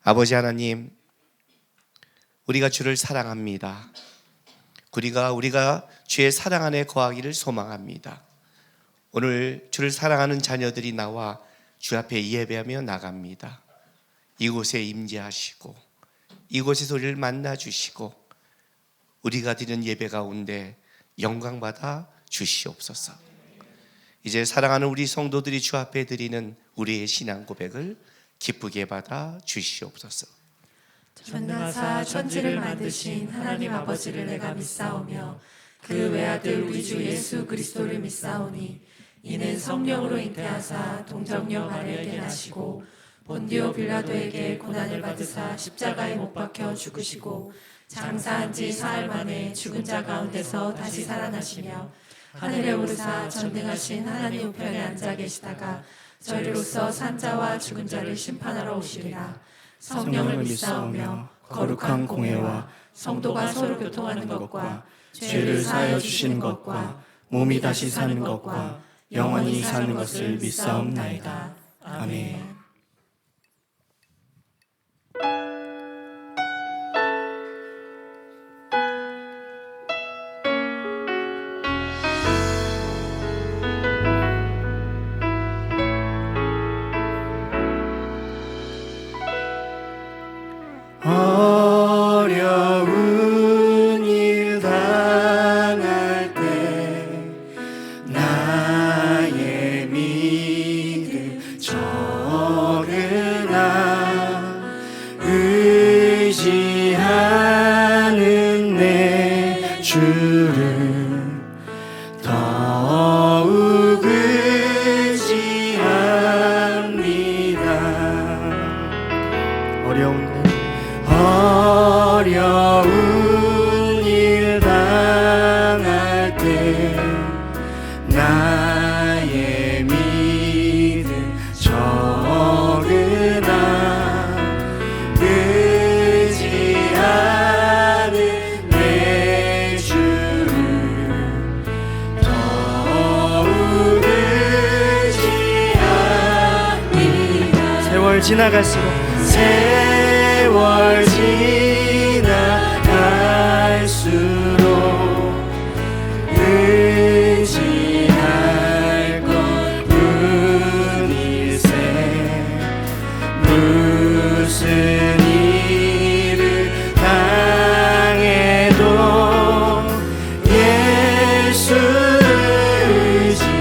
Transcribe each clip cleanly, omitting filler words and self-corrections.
아버지 하나님, 우리가 주를 사랑합니다. 우리가 주의 사랑 안에 거하기를 소망합니다. 오늘 주를 사랑하는 자녀들이 나와 주 앞에 예배하며 나갑니다. 이곳에 임재하시고 이곳에서 우리를 만나주시고 우리가 드리는 예배 가운데 영광받아 주시옵소서. 이제 사랑하는 우리 성도들이 주 앞에 드리는 우리의 신앙 고백을 기쁘게 받아 주시옵소서. 전능하사 천지를 만드신 하나님 아버지를 내가 믿사오며 그 외아들 우리 주 예수 그리스도를 믿사오니 이는 성령으로 잉태하사 동정녀 마리아에게 나시고 본디오 빌라도에게 고난을 받으사 십자가에 못 박혀 죽으시고 장사한 지 사흘 만에 죽은 자 가운데서 다시 살아나시며 하늘에 오르사 전능하신 하나님 우편에 앉아 계시다가 저희로서 산 자와 죽은 자를 심판하러 오시리라. 성령을 믿사오며 거룩한 공회와 성도가 서로 교통하는 것과 죄를 사하여 주시는 것과 몸이 다시 사는 것과 영원히 사는 것을 믿사옵나이다. 아멘. 어려운 일 당할 때 나의 믿음 적으나 의지하는 내 주를 더욱 의지합니다. 어려운 일 당할 때 나의 믿음 적으나 의지하는 내 주를 더욱 의지합니다. 세월 지나갈수록 의지할 것뿐일세. 무슨 일을 당해도 예수 의지합니다.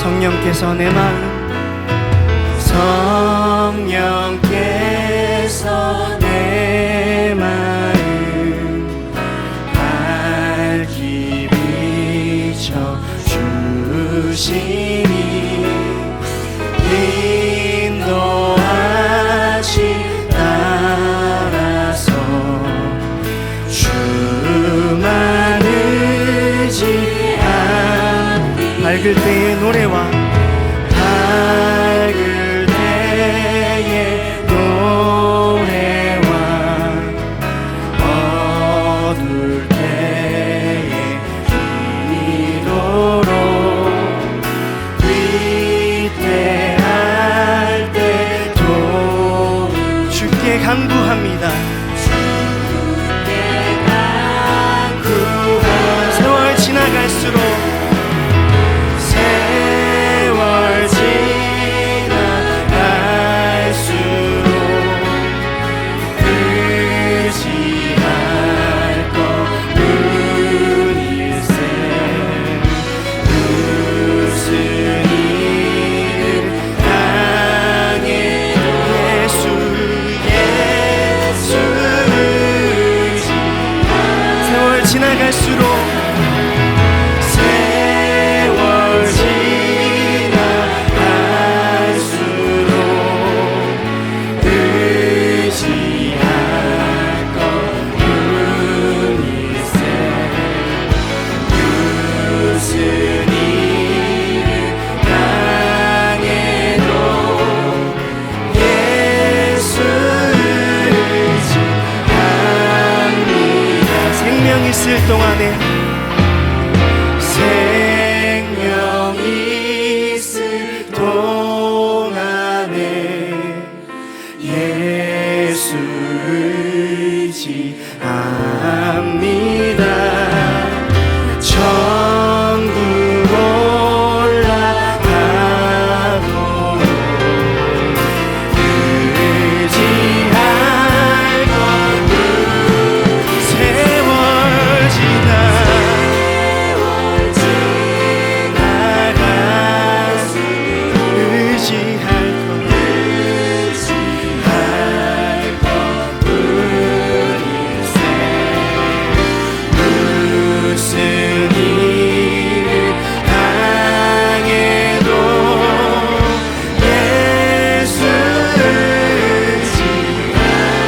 성령께서 내 마음 밝히 비춰주시니 인도하시 따라서 주만 의지합니다. 밝을 때의 노래와 밝을 때의 노래와 어두울 때의 기도로 위대할 때도 주께 간구합니다. 주께 간구합니다. 세월 지나갈수록 예수 의지합니다. 생명이 있을 동안에 예수 의지합니다. 천국 올라가도록 의지할 것 세월 지나가서 의지할 것 무슨 일을 당해도 예수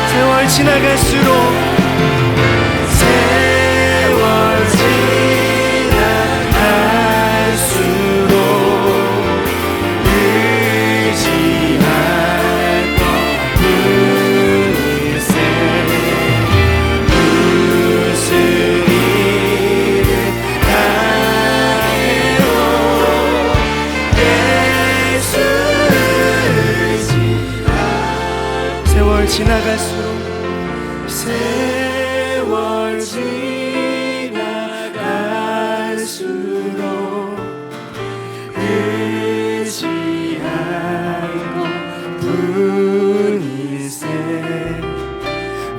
세월 지나갈수록 의지할 것뿐일세. 무슨 일을 당해도 예수 세월 지나갈수록 세월 지나갈수록 의지할 것뿐일세.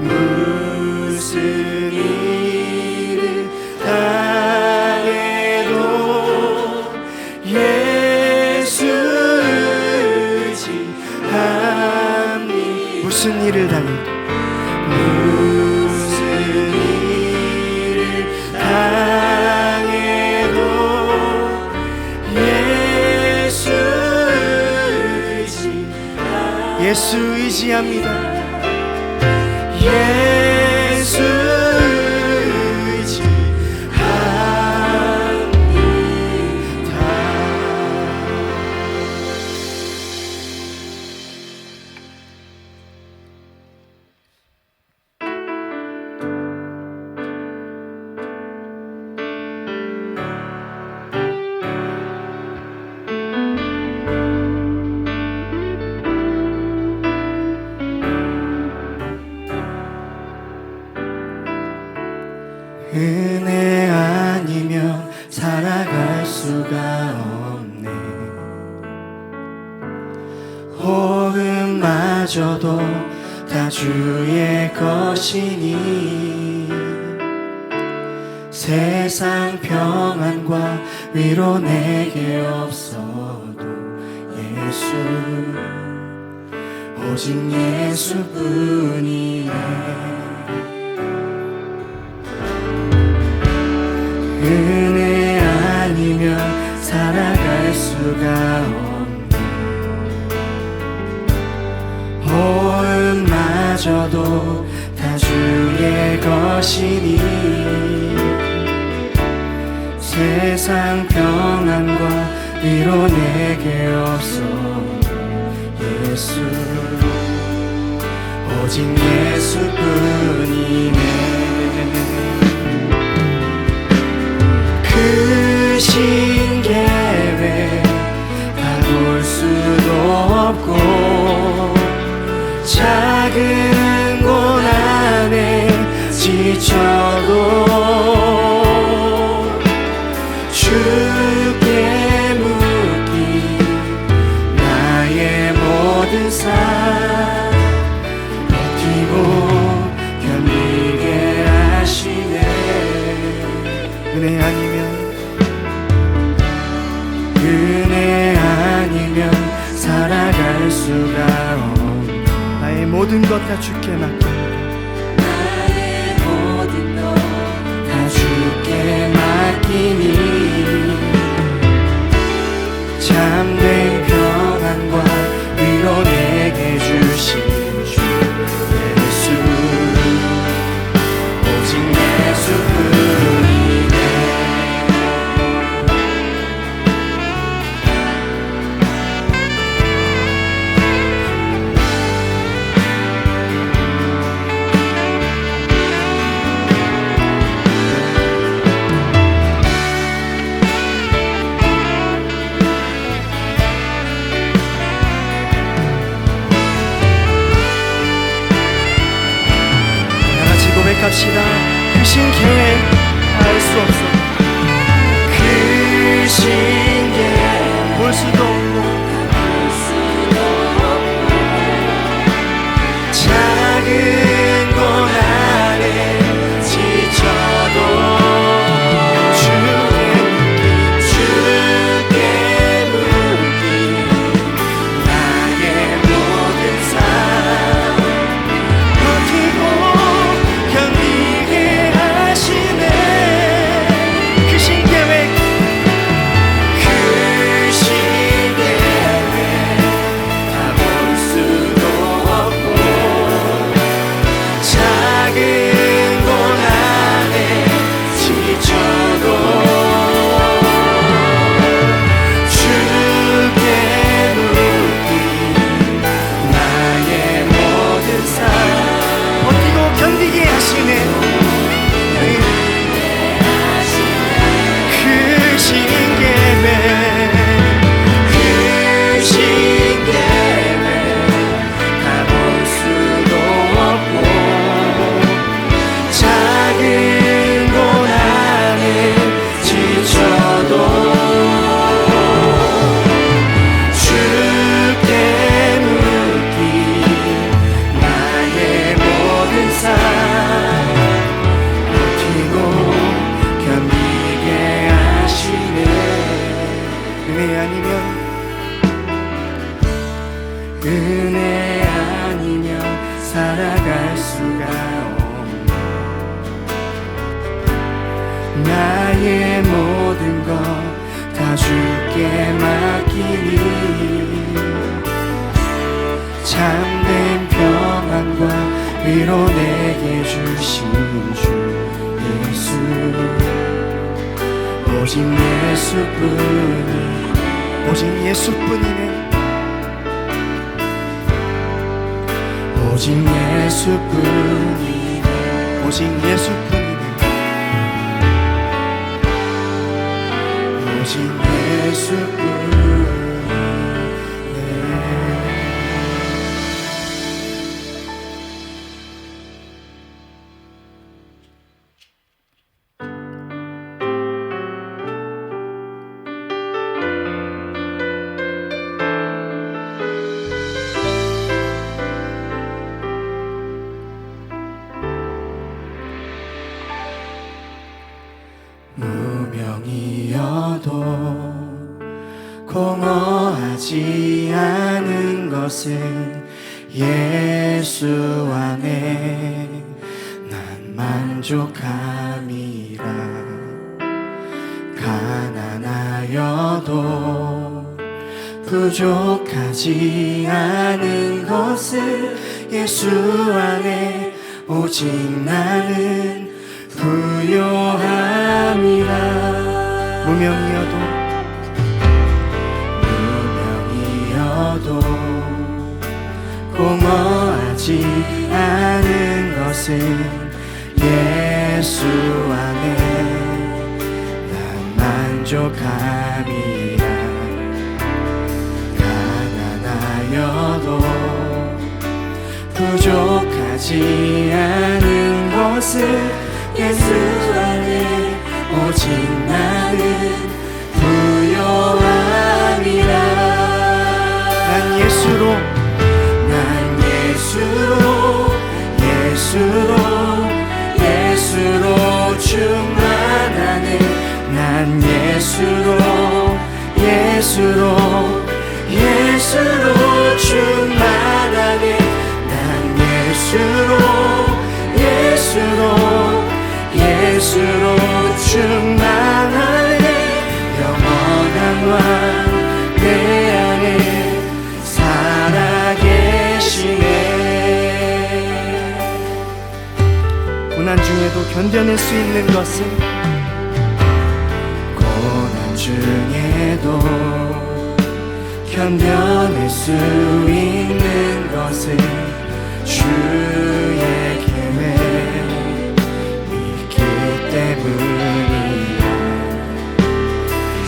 무슨 일을 당해도 예수 의지합니다. 무슨 일을 당해도 무슨 일을 당해도 예수 의지합니다. 예수 은혜 아니면 살아갈 수가 없네. 호흡마저도 다 주의 것이니 세상 평안과 위로 내게 없어도 예수 오직 예수뿐이네. 은혜 아니면 살아갈 수가 없네. 호흡마저도 다 주의 것이니 세상 평안과 위로 내게 없어도 예수 오직 예수뿐이네. 크신 계획 다 볼 수도 없고 작은 고난에 지쳐도 주께 묻기 나의 모든 삶 버티고 견디게 하시네. 은혜 아니면 살아갈 수가 없네. 나의 모든 것 다 주께 맡깁니다. 나의 모든 것 다 주께 맡기니 참된 평안과 위로 내게 주신 주 예수 오직 예수뿐이네. 고백합시다. 크신 계획 알 수 없어. 크신 계획 볼 수도 없고 작은 고난에 지쳐도 주께 묻기 나의 모든 삶 버티고 견디게 하시네. 크신 계획 다 볼 수도 없고 작은 고난에 지쳐도 주께 묻기 나의 모든 삶 버티고 견디게 하시네. 크신 계획 크신 계획 다 볼 수도 없고 작은 고난에 지쳐도 주께 묻기 나의 모든 삶 버티고 견디게 하시네. 은혜 아니면 은혜 아니면 살아갈 수가 없네. 나의 모든 것 다 주께 맡기니 참된 평안과 위로 내게 주신 주 예수 오직 예수뿐이 오직 예수뿐이네. 오직 예수뿐이네. 오직 예수뿐이네. 오직 예수뿐이네. 무명이어도 공허하지 않은 것은 예수 안에 난 만족함이라. 가난하여도 부족하지 않은 것은 예수 안에 오직 나는 부요함이라. 무명이어도 공허하지 않은 것은 예수 안에 난 만족함이라. 가난하여도 부족하지 않은 것은 예수 안에 오직 나는 부요함이라. 난 예수로 충만하네. 난 예수로 충만하네. 난 예수로 충만하네. 영원한 왕 내 안에 살아계시네. 고난 중에도 견뎌낼 수 있는 것은 고난 중에도 견뎌낼 수 있는 것은 주의 계획 믿기 때문이야.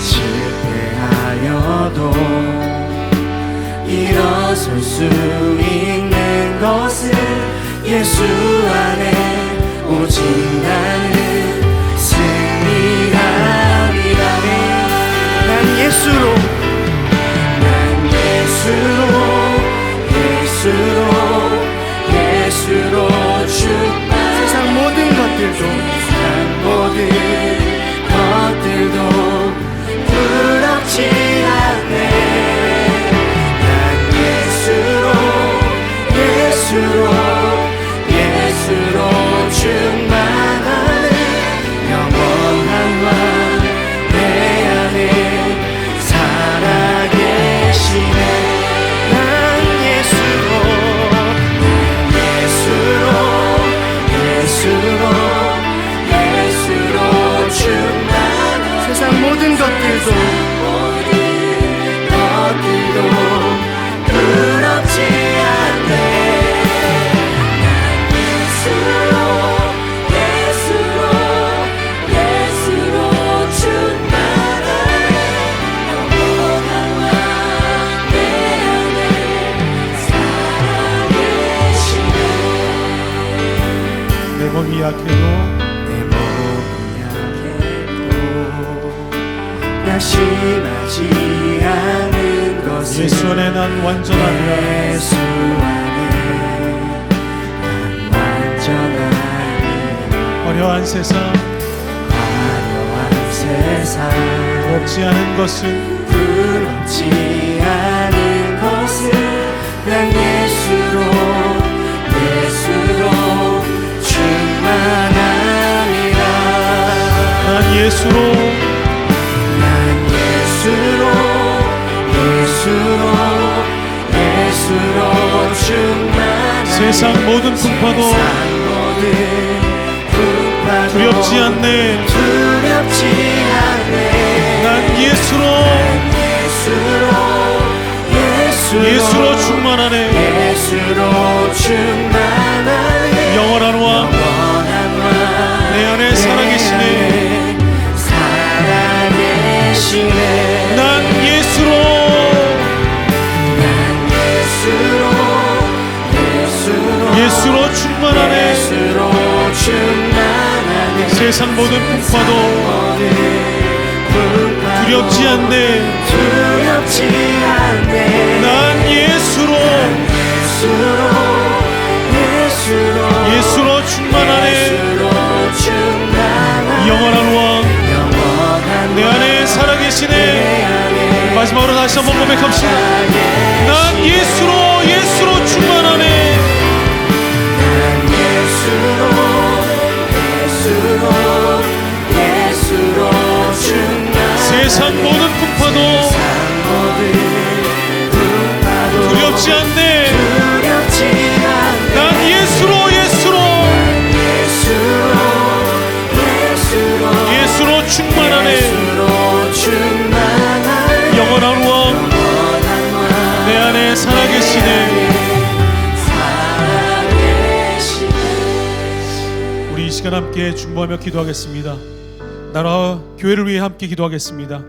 실패하여도 일어설 수 있는 것은 예수 안에 오직 나는 승리하리라. 난 예수로 주만 세상 모든 것들도 부럽지 않네. 난 예수로 충만하네. 영원한 왕 내 안에 살아계시네. 난 예수로 충만한 세상 모든 것들도 부럽지 않네. 난 예수로 충만하네. 영원한 왕 내 안에 살아계시네. 내 몸이 약해도 심하지 않은 것은 예수 안에 난 완전하리라. 예수 안에 난 완전하니. 화려한 세상 부럽지 않은 것은 난 예수로 충만하리라. 난 예수로 충만하리라. 세상 모든 풍파도 두렵지 않네. 난 예수로 충만하네. 영원한 왕 내 안에 살아계시네. 난 예수로 충만하네. 세상 모든 풍파도 두렵지 않네. 난 예수로 충만하네. 영원한 왕 내 안에 살아계시네. 마지막으로 다시 한번 고백합시다. 난 예수로 충만하네. 세상 모든 풍파도 두렵지 않네. 난 예수로 충만하네. 영원한 왕 내 안에 살아계시네. 우리 이 시간 함께 중보하며 기도하겠습니다. 나라와 교회를 위해 함께 기도하겠습니다.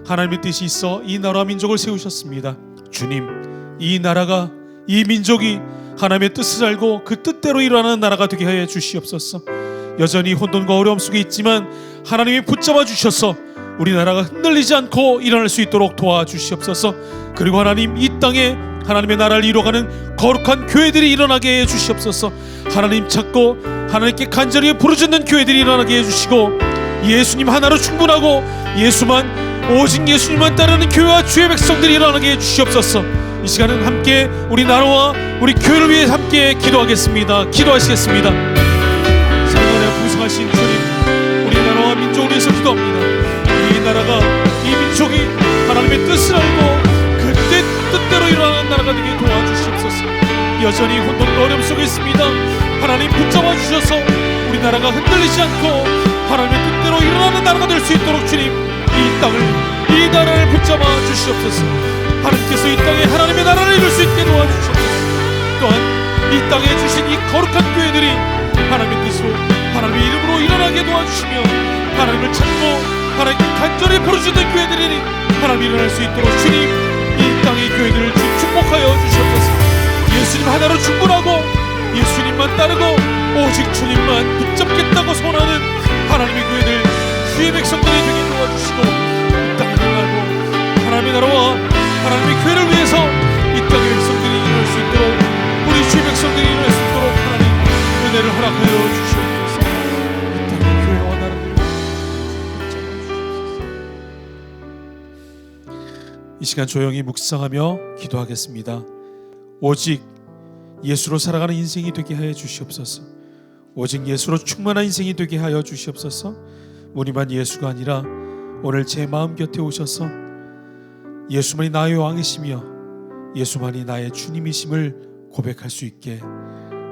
하나님의 뜻이 있어 이 나라와 민족을 세우셨습니다. 주님, 이 나라가, 이 민족이 하나님의 뜻을 알고 그 뜻대로 일어나는 나라가 되게 하여 주시옵소서. 여전히 혼돈과 어려움 속에 있지만 하나님이 붙잡아 주셔서 우리나라가 흔들리지 않고 일어날 수 있도록 도와주시옵소서. 그리고 하나님, 이 땅에 하나님의 나라를 이루어가는 거룩한 교회들이 일어나게 해 주시옵소서. 하나님 찾고 하나님께 간절히 부르짖는 교회들이 일어나게 해 주시고, 예수님 하나로 충분하고 오직 예수님만 따르는 교회와 주의 백성들이 일어나게 해 주시옵소서. 이 시간은 함께 우리 나라와 우리 교회를 위해 함께 기도하겠습니다. 기도하시겠습니다. 사랑하여 풍성하신 주님, 우리 나라와 민족을 위해서 기도합니다. 이 나라가, 이 민족이 하나님의 뜻을 알고 그 뜻대로 일어나는 나라가 되게 도와주시옵소서. 여전히 혼돈과 어려움 속에 있습니다. 하나님 붙잡아 주셔서 우리 나라가 흔들리지 않고 하나님의 뜻대로 일어나는 나라가 될 수 있도록 주님, 이 나라를 붙잡아 주시옵소서. 하나님께서 이 땅에 하나님의 나라를 이룰 수 있게 도와주시옵소서. 또한 이 땅에 주신 이 거룩한 교회들이 하나님의 뜻으로, 하나님의 이름으로 일어나게 도와주시며, 하나님을 찾고 하나님께 간절히 부르짖는 교회들이 하나님이 일어날 수 있도록 주님, 이 땅의 교회들을 축복하여 주시옵소서. 예수님 하나로 충분하고 예수님만 따르고 오직 주님만 붙잡겠다고 선하는 하나님의 교회들, 주의 백성들이 되게 도와주시고 이 땅을 향하고 하나님의 나라와 하나님의 교회를 위해서 이 땅의 백성들이 일어날 수 있도록, 우리 주의 백성들이 일어날 수 있도록 하나님 은혜를 허락하여 주시옵소서. 이 땅의 교회와 나라를 이 시간 조용히 묵상하며 기도하겠습니다. 오직 예수로 살아가는 인생이 되게 하여 주시옵소서. 오직 예수로 충만한 인생이 되게 하여 주시옵소서. 무늬만 예수가 아니라 오늘 제 마음 곁에 오셔서 예수만이 나의 왕이시며 예수만이 나의 주님이심을 고백할 수 있게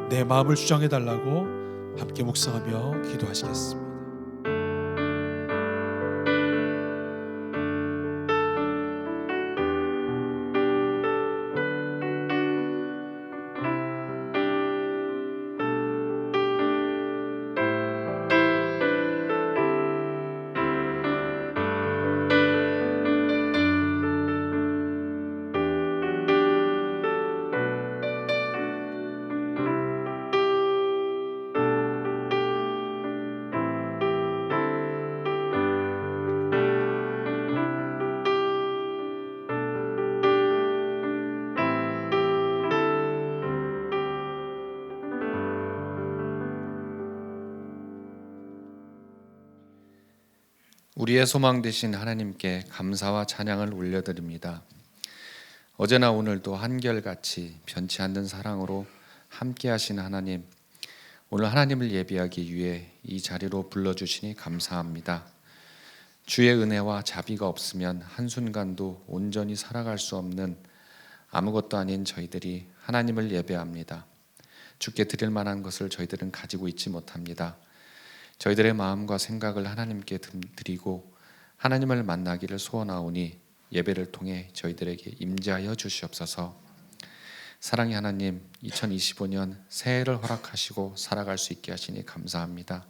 내 마음을 주장해 달라고 함께 묵상하며 기도하시겠습니다. 우리의 소망 되신 하나님께 감사와 찬양을 올려드립니다. 어제나 오늘도 한결같이 변치 않는 사랑으로 함께하신 하나님, 오늘 하나님을 예배하기 위해 이 자리로 불러주시니 감사합니다. 주의 은혜와 자비가 없으면 한순간도 온전히 살아갈 수 없는 아무것도 아닌 저희들이 하나님을 예배합니다. 주께 드릴 만한 것을 저희들은 가지고 있지 못합니다. 저희들의 마음과 생각을 하나님께 드리고 하나님을 만나기를 소원하오니 예배를 통해 저희들에게 임재하여 주시옵소서. 사랑의 하나님, 2025년 새해를 허락하시고 살아갈 수 있게 하시니 감사합니다.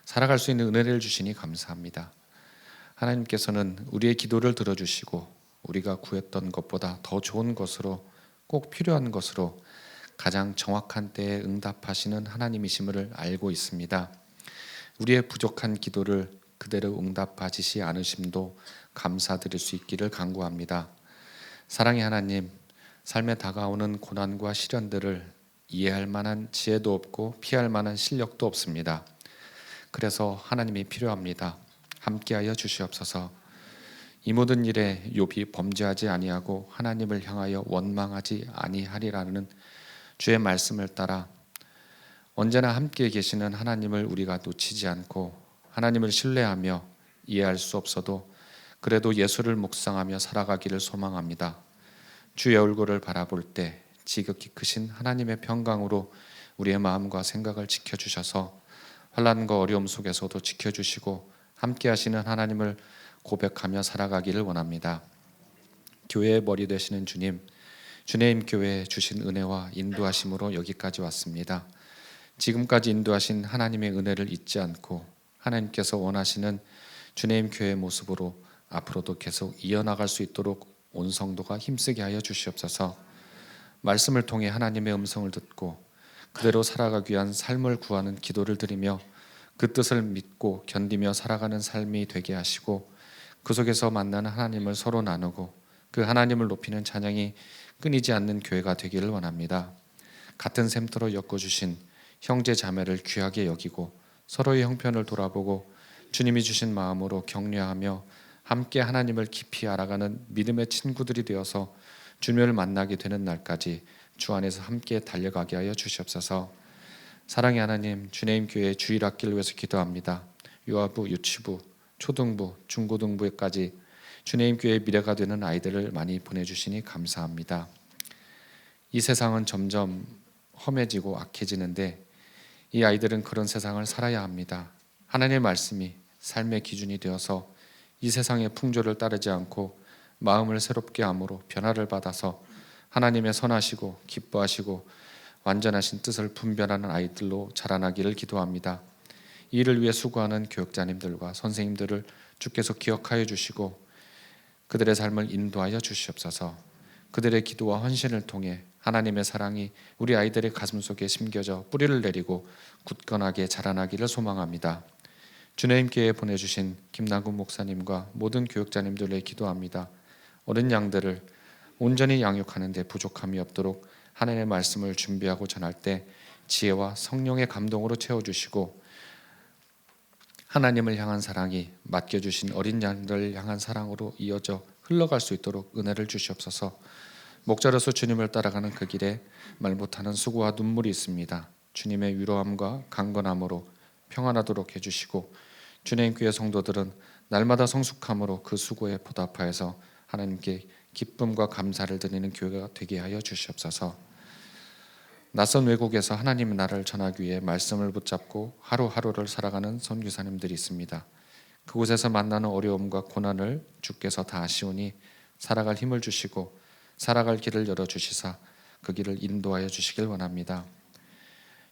살아갈 수 있는 은혜를 주시니 감사합니다. 하나님께서는 우리의 기도를 들어주시고 우리가 구했던 것보다 더 좋은 것으로, 꼭 필요한 것으로 가장 정확한 때에 응답하시는 하나님이심을 알고 있습니다. 우리의 부족한 기도를 그대로 응답하시지 않으심도 감사드릴 수 있기를 간구합니다. 사랑의 하나님, 삶에 다가오는 고난과 시련들을 이해할 만한 지혜도 없고 피할 만한 실력도 없습니다. 그래서 하나님이 필요합니다. 함께하여 주시옵소서. 이 모든 일에 욥이 범죄하지 아니하고 하나님을 향하여 원망하지 아니하리라는 주의 말씀을 따라 언제나 함께 계시는 하나님을 우리가 놓치지 않고 하나님을 신뢰하며 이해할 수 없어도 그래도 예수를 묵상하며 살아가기를 소망합니다. 주의 얼굴을 바라볼 때 지극히 크신 하나님의 평강으로 우리의 마음과 생각을 지켜주셔서 환난과 어려움 속에서도 지켜주시고 함께 하시는 하나님을 고백하며 살아가기를 원합니다. 교회의 머리 되시는 주님, 주님 교회에 주신 은혜와 인도하심으로 여기까지 왔습니다. 지금까지 인도하신 하나님의 은혜를 잊지 않고 하나님께서 원하시는 주님 교회의 모습으로 앞으로도 계속 이어나갈 수 있도록 온 성도가 힘쓰게 하여 주시옵소서. 말씀을 통해 하나님의 음성을 듣고 그대로 살아가기 위한 삶을 구하는 기도를 드리며 그 뜻을 믿고 견디며 살아가는 삶이 되게 하시고 그 속에서 만나는 하나님을 서로 나누고 그 하나님을 높이는 찬양이 끊이지 않는 교회가 되기를 원합니다. 같은 샘터로 엮어주신 형제 자매를 귀하게 여기고 서로의 형편을 돌아보고 주님이 주신 마음으로 격려하며 함께 하나님을 깊이 알아가는 믿음의 친구들이 되어서 주님을 만나게 되는 날까지 주 안에서 함께 달려가게 하여 주시옵소서. 사랑의 하나님, 주님 교회 주일학기를 위해서 기도합니다. 유아부, 유치부, 초등부, 중고등부까지 주님 교회의 미래가 되는 아이들을 많이 보내주시니 감사합니다. 이 세상은 점점 험해지고 악해지는데 이 아이들은 그런 세상을 살아야 합니다. 하나님의 말씀이 삶의 기준이 되어서 이 세상의 풍조를 따르지 않고 마음을 새롭게 함으로 변화를 받아서 하나님의 선하시고 기뻐하시고 완전하신 뜻을 분별하는 아이들로 자라나기를 기도합니다. 이 일을 위해 수고하는 교육자님들과 선생님들을 주께서 기억하여 주시고 그들의 삶을 인도하여 주시옵소서. 그들의 기도와 헌신을 통해 하나님의 사랑이 우리 아이들의 가슴 속에 심겨져 뿌리를 내리고 굳건하게 자라나기를 소망합니다. 주님께 보내주신 김남국 목사님과 모든 교육자님들 위해 기도합니다. 어린 양들을 온전히 양육하는 데 부족함이 없도록 하나님의 말씀을 준비하고 전할 때 지혜와 성령의 감동으로 채워주시고, 하나님을 향한 사랑이 맡겨주신 어린 양들을 향한 사랑으로 이어져 흘러갈 수 있도록 은혜를 주시옵소서. 목자로서 주님을 따라가는 그 길에 말 못하는 수고와 눈물이 있습니다. 주님의 위로함과 강건함으로 평안하도록 해주시고, 주님 교회 성도들은 날마다 성숙함으로 그 수고에 보답하여서 하나님께 기쁨과 감사를 드리는 교회가 되게 하여 주시옵소서. 낯선 외국에서 하나님의 나라를 전하기 위해 말씀을 붙잡고 하루하루를 살아가는 선교사님들이 있습니다. 그곳에서 만나는 어려움과 고난을 주께서 다 아시오니 살아갈 힘을 주시고 살아갈 길을 열어주시사 그 길을 인도하여 주시길 원합니다.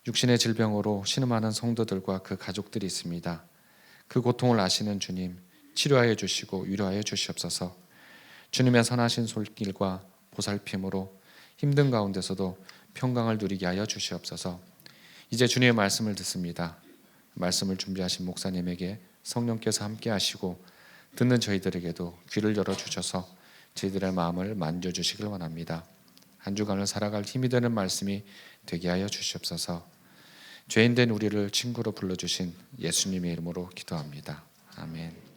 육신의 질병으로 신음하는 성도들과 그 가족들이 있습니다. 그 고통을 아시는 주님, 치료하여 주시고 위로하여 주시옵소서. 주님의 선하신 손길과 보살핌으로 힘든 가운데서도 평강을 누리게 하여 주시옵소서. 이제 주님의 말씀을 듣습니다. 말씀을 준비하신 목사님에게 성령께서 함께 하시고 듣는 저희들에게도 귀를 열어주셔서 저희들의 마음을 만져주시길 원합니다. 한 주간을 살아갈 힘이 되는 말씀이 되게 하여 주시옵소서. 죄인된 우리를 친구로 불러주신 예수님의 이름으로 기도합니다. 아멘.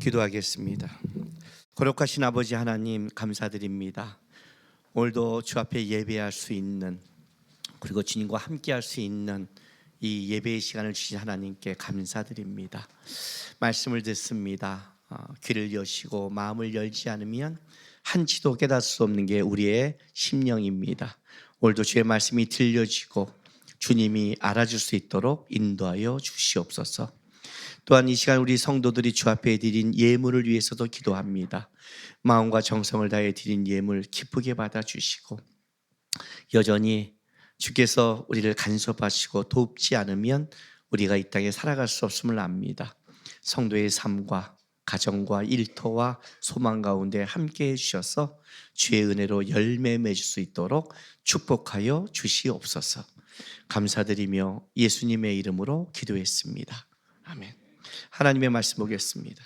기도하겠습니다. 거룩하신 아버지 하나님 감사드립니다. 오늘도 주 앞에 예배할 수 있는, 그리고 주님과 함께할 수 있는 이 예배의 시간을 주신 하나님께 감사드립니다. 말씀을 듣습니다. 귀를 여시고 마음을 열지 않으면 한치도 깨달을 수 없는 게 우리의 심령입니다. 오늘도 주의 말씀이 들려지고 주님이 알아줄 수 있도록 인도하여 주시옵소서. 또한 이 시간 우리 성도들이 주 앞에 드린 예물을 위해서도 기도합니다. 마음과 정성을 다해 드린 예물 기쁘게 받아주시고, 여전히 주께서 우리를 간섭하시고 돕지 않으면 우리가 이 땅에 살아갈 수 없음을 압니다. 성도의 삶과 가정과 일터와 소망 가운데 함께해 주셔서 주의 은혜로 열매 맺을 수 있도록 축복하여 주시옵소서. 감사드리며 예수님의 이름으로 기도했습니다. 아멘. 하나님의 말씀 보겠습니다.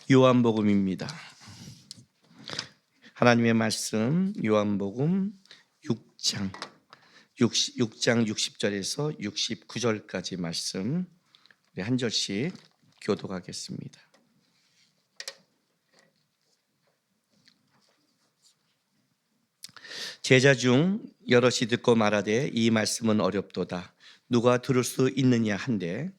요한복음입니다. 하나님의 말씀 요한복음 6장 60절에서 69절까지 말씀 우리 한 절씩 교독하겠습니다. 제자 중 여럿이 듣고 말하되 이 말씀은 어렵도다. 누가 들을 수 있느냐 한데,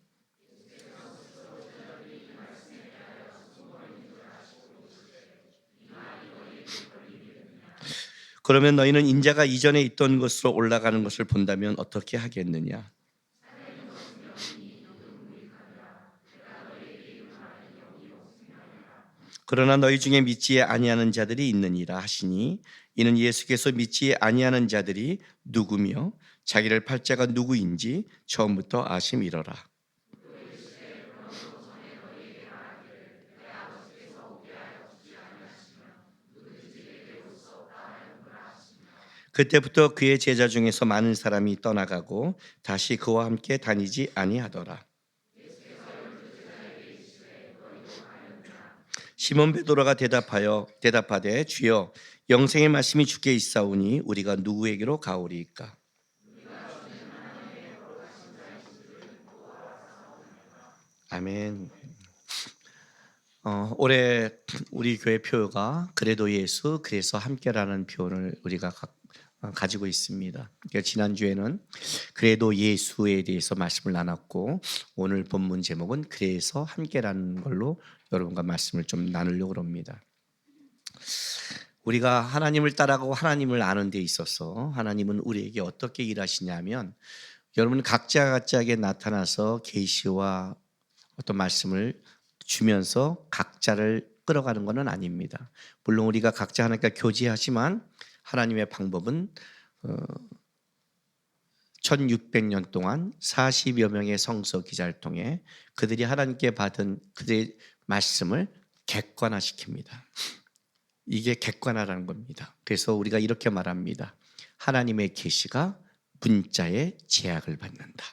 그러면 너희는 인자가 이전에 있던 곳으로 올라가는 것을 본다면 어떻게 하겠느냐? 그러나 너희 중에 믿지 아니하는 자들이 있느니라 하시니, 이는 예수께서 믿지 아니하는 자들이 누구며 자기를 팔 자가 누구인지 처음부터 아심이로라. 그때부터 그의 제자 중에서 많은 사람이 떠나가고 다시 그와 함께 다니지 아니하더라. 시몬 베드로가 대답하되 주여, 영생의 말씀이 주께 있사오니 우리가 누구에게로 가오리이까? 아멘. 올해 우리 교회 표가 그래도 예수, 그래서 함께라는 표현을 우리가 가지고 있습니다. 그러니까 지난주에는 그래도 예수에 대해서 말씀을 나눴고, 오늘 본문 제목은 그래서 함께라는 걸로 여러분과 말씀을 좀 나누려고 합니다. 우리가 하나님을 따라가고 하나님을 아는 데 있어서 하나님은 우리에게 어떻게 일하시냐면, 여러분 각자에게 나타나서 계시와 어떤 말씀을 주면서 각자를 끌어가는 것은 아닙니다. 물론 우리가 각자 하나님과 교제하지만 하나님의 방법은 1600년 동안 40여 명의 성서 기자를 통해 그들이 하나님께 받은 그들의 말씀을 객관화시킵니다. 이게 객관화라는 겁니다. 그래서 우리가 이렇게 말합니다. 하나님의 계시가 문자의 제약을 받는다.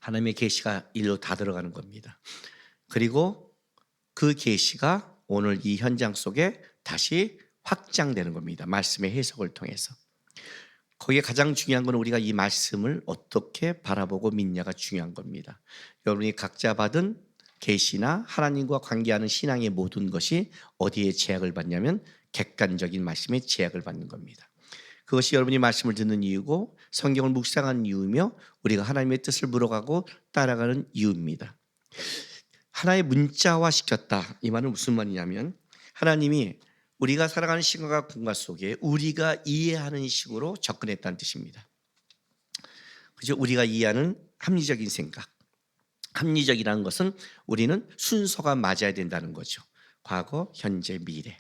하나님의 계시가 일로 다 들어가는 겁니다. 그리고 그 계시가 오늘 이 현장 속에 다시 확장되는 겁니다. 말씀의 해석을 통해서. 거기에 가장 중요한 건 우리가 이 말씀을 어떻게 바라보고 믿냐가 중요한 겁니다. 여러분이 각자 받은 계시나 하나님과 관계하는 신앙의 모든 것이 어디에 제약을 받냐면 객관적인 말씀에 제약을 받는 겁니다. 그것이 여러분이 말씀을 듣는 이유고 성경을 묵상하는 이유며 우리가 하나님의 뜻을 물어가고 따라가는 이유입니다. 하나의 문자화 시켰다. 이 말은 무슨 말이냐면, 하나님이 우리가 살아가는 시간과 공간 속에 우리가 이해하는 식으로 접근했다는 뜻입니다. 그죠? 우리가 이해하는 합리적인 생각. 합리적이라는 것은 우리는 순서가 맞아야 된다는 거죠. 과거, 현재, 미래.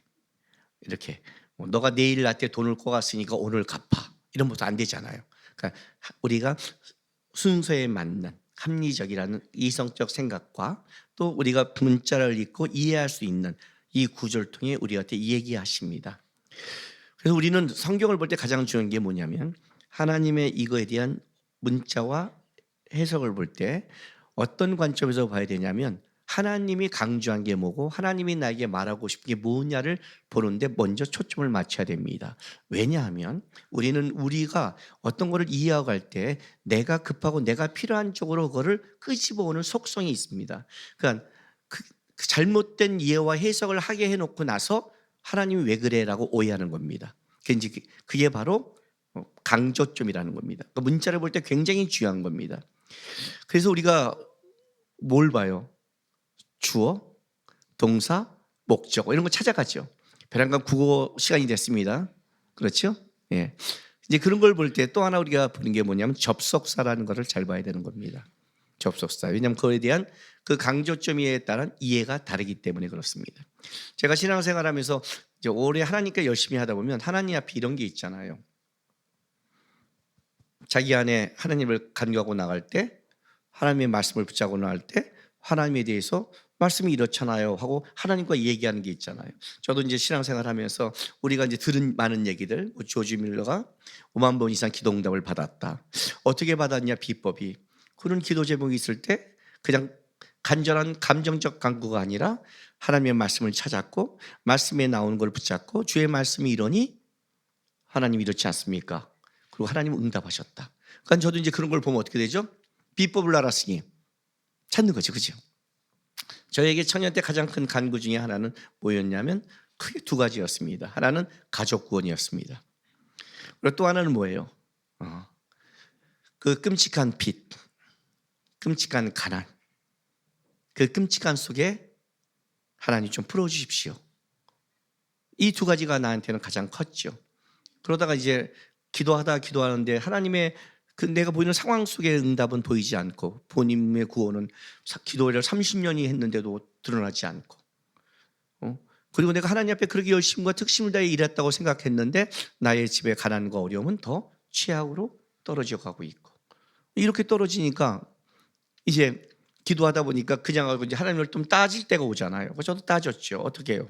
이렇게 너가 내일 나한테 돈을 꿔갔으니까 오늘 갚아. 이런 것도 안 되잖아요. 그러니까 우리가 순서에 맞는 합리적이라는 이성적 생각과 또 우리가 문자를 읽고 이해할 수 있는 이 구조를 통해 우리한테 얘기하십니다. 그래서 우리는 성경을 볼 때 가장 중요한 게 뭐냐면, 하나님의 이거에 대한 문자와 해석을 볼 때 어떤 관점에서 봐야 되냐면 하나님이 강조한 게 뭐고 하나님이 나에게 말하고 싶은 게 뭐냐를 보는데 먼저 초점을 맞춰야 됩니다. 왜냐하면 우리는 우리가 어떤 거를 이해할 때 내가 급하고 내가 필요한 쪽으로 그거를 끄집어오는 속성이 있습니다. 그러니까 그 잘못된 이해와 해석을 하게 해놓고 나서 하나님이 왜 그래라고 오해하는 겁니다. 그게 바로 강조점이라는 겁니다. 그러니까 문자를 볼 때 굉장히 중요한 겁니다. 그래서 우리가 뭘 봐요? 주어, 동사, 목적 이런 거 찾아가죠. 배란간 국어 시간이 됐습니다. 그렇죠? 예. 이제 그런 걸 볼 때 또 하나 우리가 보는 게 뭐냐면 접속사라는 것을 잘 봐야 되는 겁니다. 접속사. 왜냐하면 그거에 대한 그 강조점에 따른 이해가 다르기 때문에 그렇습니다. 제가 신앙생활하면서 이제 오래 하나님께 열심히 하다 보면 하나님 앞에 이런 게 있잖아요. 자기 안에 하나님을 간구하고 나갈 때 하나님의 말씀을 붙잡고 나갈 때 하나님에 대해서 말씀이 이렇잖아요 하고 하나님과 얘기하는 게 있잖아요. 저도 이제 신앙생활하면서 우리가 이제 들은 많은 얘기들, 조지 밀러가 5만 번 이상 기도응답을 받았다. 어떻게 받았냐 비법이. 그런 기도 제목이 있을 때 그냥 간절한 감정적 간구가 아니라 하나님의 말씀을 찾았고 말씀에 나오는 걸 붙잡고 주의 말씀이 이러니 하나님이 이렇지 않습니까? 그리고 하나님은 응답하셨다. 그러니까 저도 이제 그런 걸 보면 어떻게 되죠? 비법을 알았으니 찾는 거죠. 그죠? 저에게 청년 때 가장 큰 간구 중에 하나는 뭐였냐면 크게 두 가지였습니다. 하나는 가족 구원이었습니다. 그리고 또 하나는 뭐예요? 그 끔찍한 빚, 끔찍한 가난, 그 끔찍한 속에 하나님 좀 풀어주십시오. 이 두 가지가 나한테는 가장 컸죠. 그러다가 이제 기도하는데 하나님의 그 내가 보이는 상황 속의 응답은 보이지 않고 본인의 구원은 기도를 30년이 했는데도 드러나지 않고 그리고 내가 하나님 앞에 그렇게 열심과 특심을 다해 일했다고 생각했는데 나의 집에 가난과 어려움은 더 최악으로 떨어져 가고 있고 이렇게 떨어지니까 이제 기도하다 보니까 그냥 하고 이제 하나님을 좀 따질 때가 오잖아요. 그래서 저도 따졌죠. 어떻게 해요?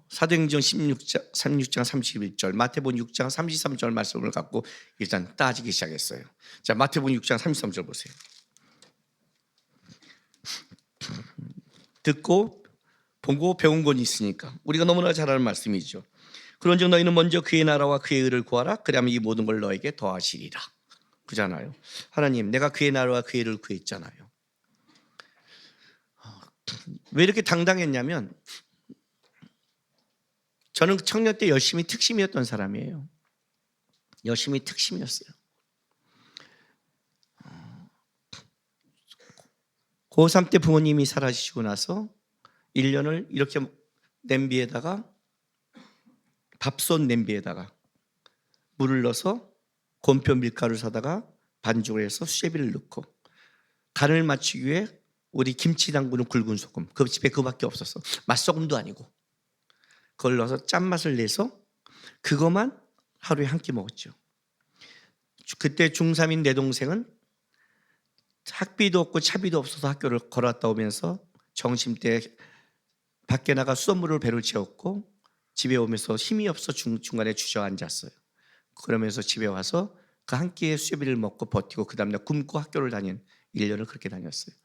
사도행전 16장 31절, 마태복음 6장 33절 말씀을 갖고 일단 따지기 시작했어요. 자, 마태복음 6장 33절 보세요. 듣고 보고 배운 건 있으니까 우리가 너무나 잘 아는 말씀이죠. 그런즉 너희는 먼저 그의 나라와 그의 의를 구하라. 그러면 이 모든 걸 너에게 더하시리라. 그잖아요. 하나님, 내가 그의 나라와 그의 의를 구했잖아요. 왜 이렇게 당당했냐면 저는 청년 때 열심히 특심이었던 사람이에요. 열심히 특심이었어요. 고3 때 부모님이 사라지시고 나서 1년을 이렇게 냄비에다가 밥솥 냄비에다가 물을 넣어서 곰표 밀가루를 사다가 반죽을 해서 수제비를 넣고 간을 맞추기 위해 우리 김치 담그는 굵은 소금, 그 집에 그거밖에 없었어. 맛소금도 아니고 그걸 넣어서 짠맛을 내서 그것만 하루에 한 끼 먹었죠. 그때 중3인 내 동생은 학비도 없고 차비도 없어서 학교를 걸어왔다 오면서 점심때 밖에 나가 수돗물을 배를 채웠고 집에 오면서 힘이 없어 중간에 주저앉았어요. 그러면서 집에 와서 그 한 끼의 수제비를 먹고 버티고 그 다음날 굶고 학교를 다닌 1년을 그렇게 다녔어요.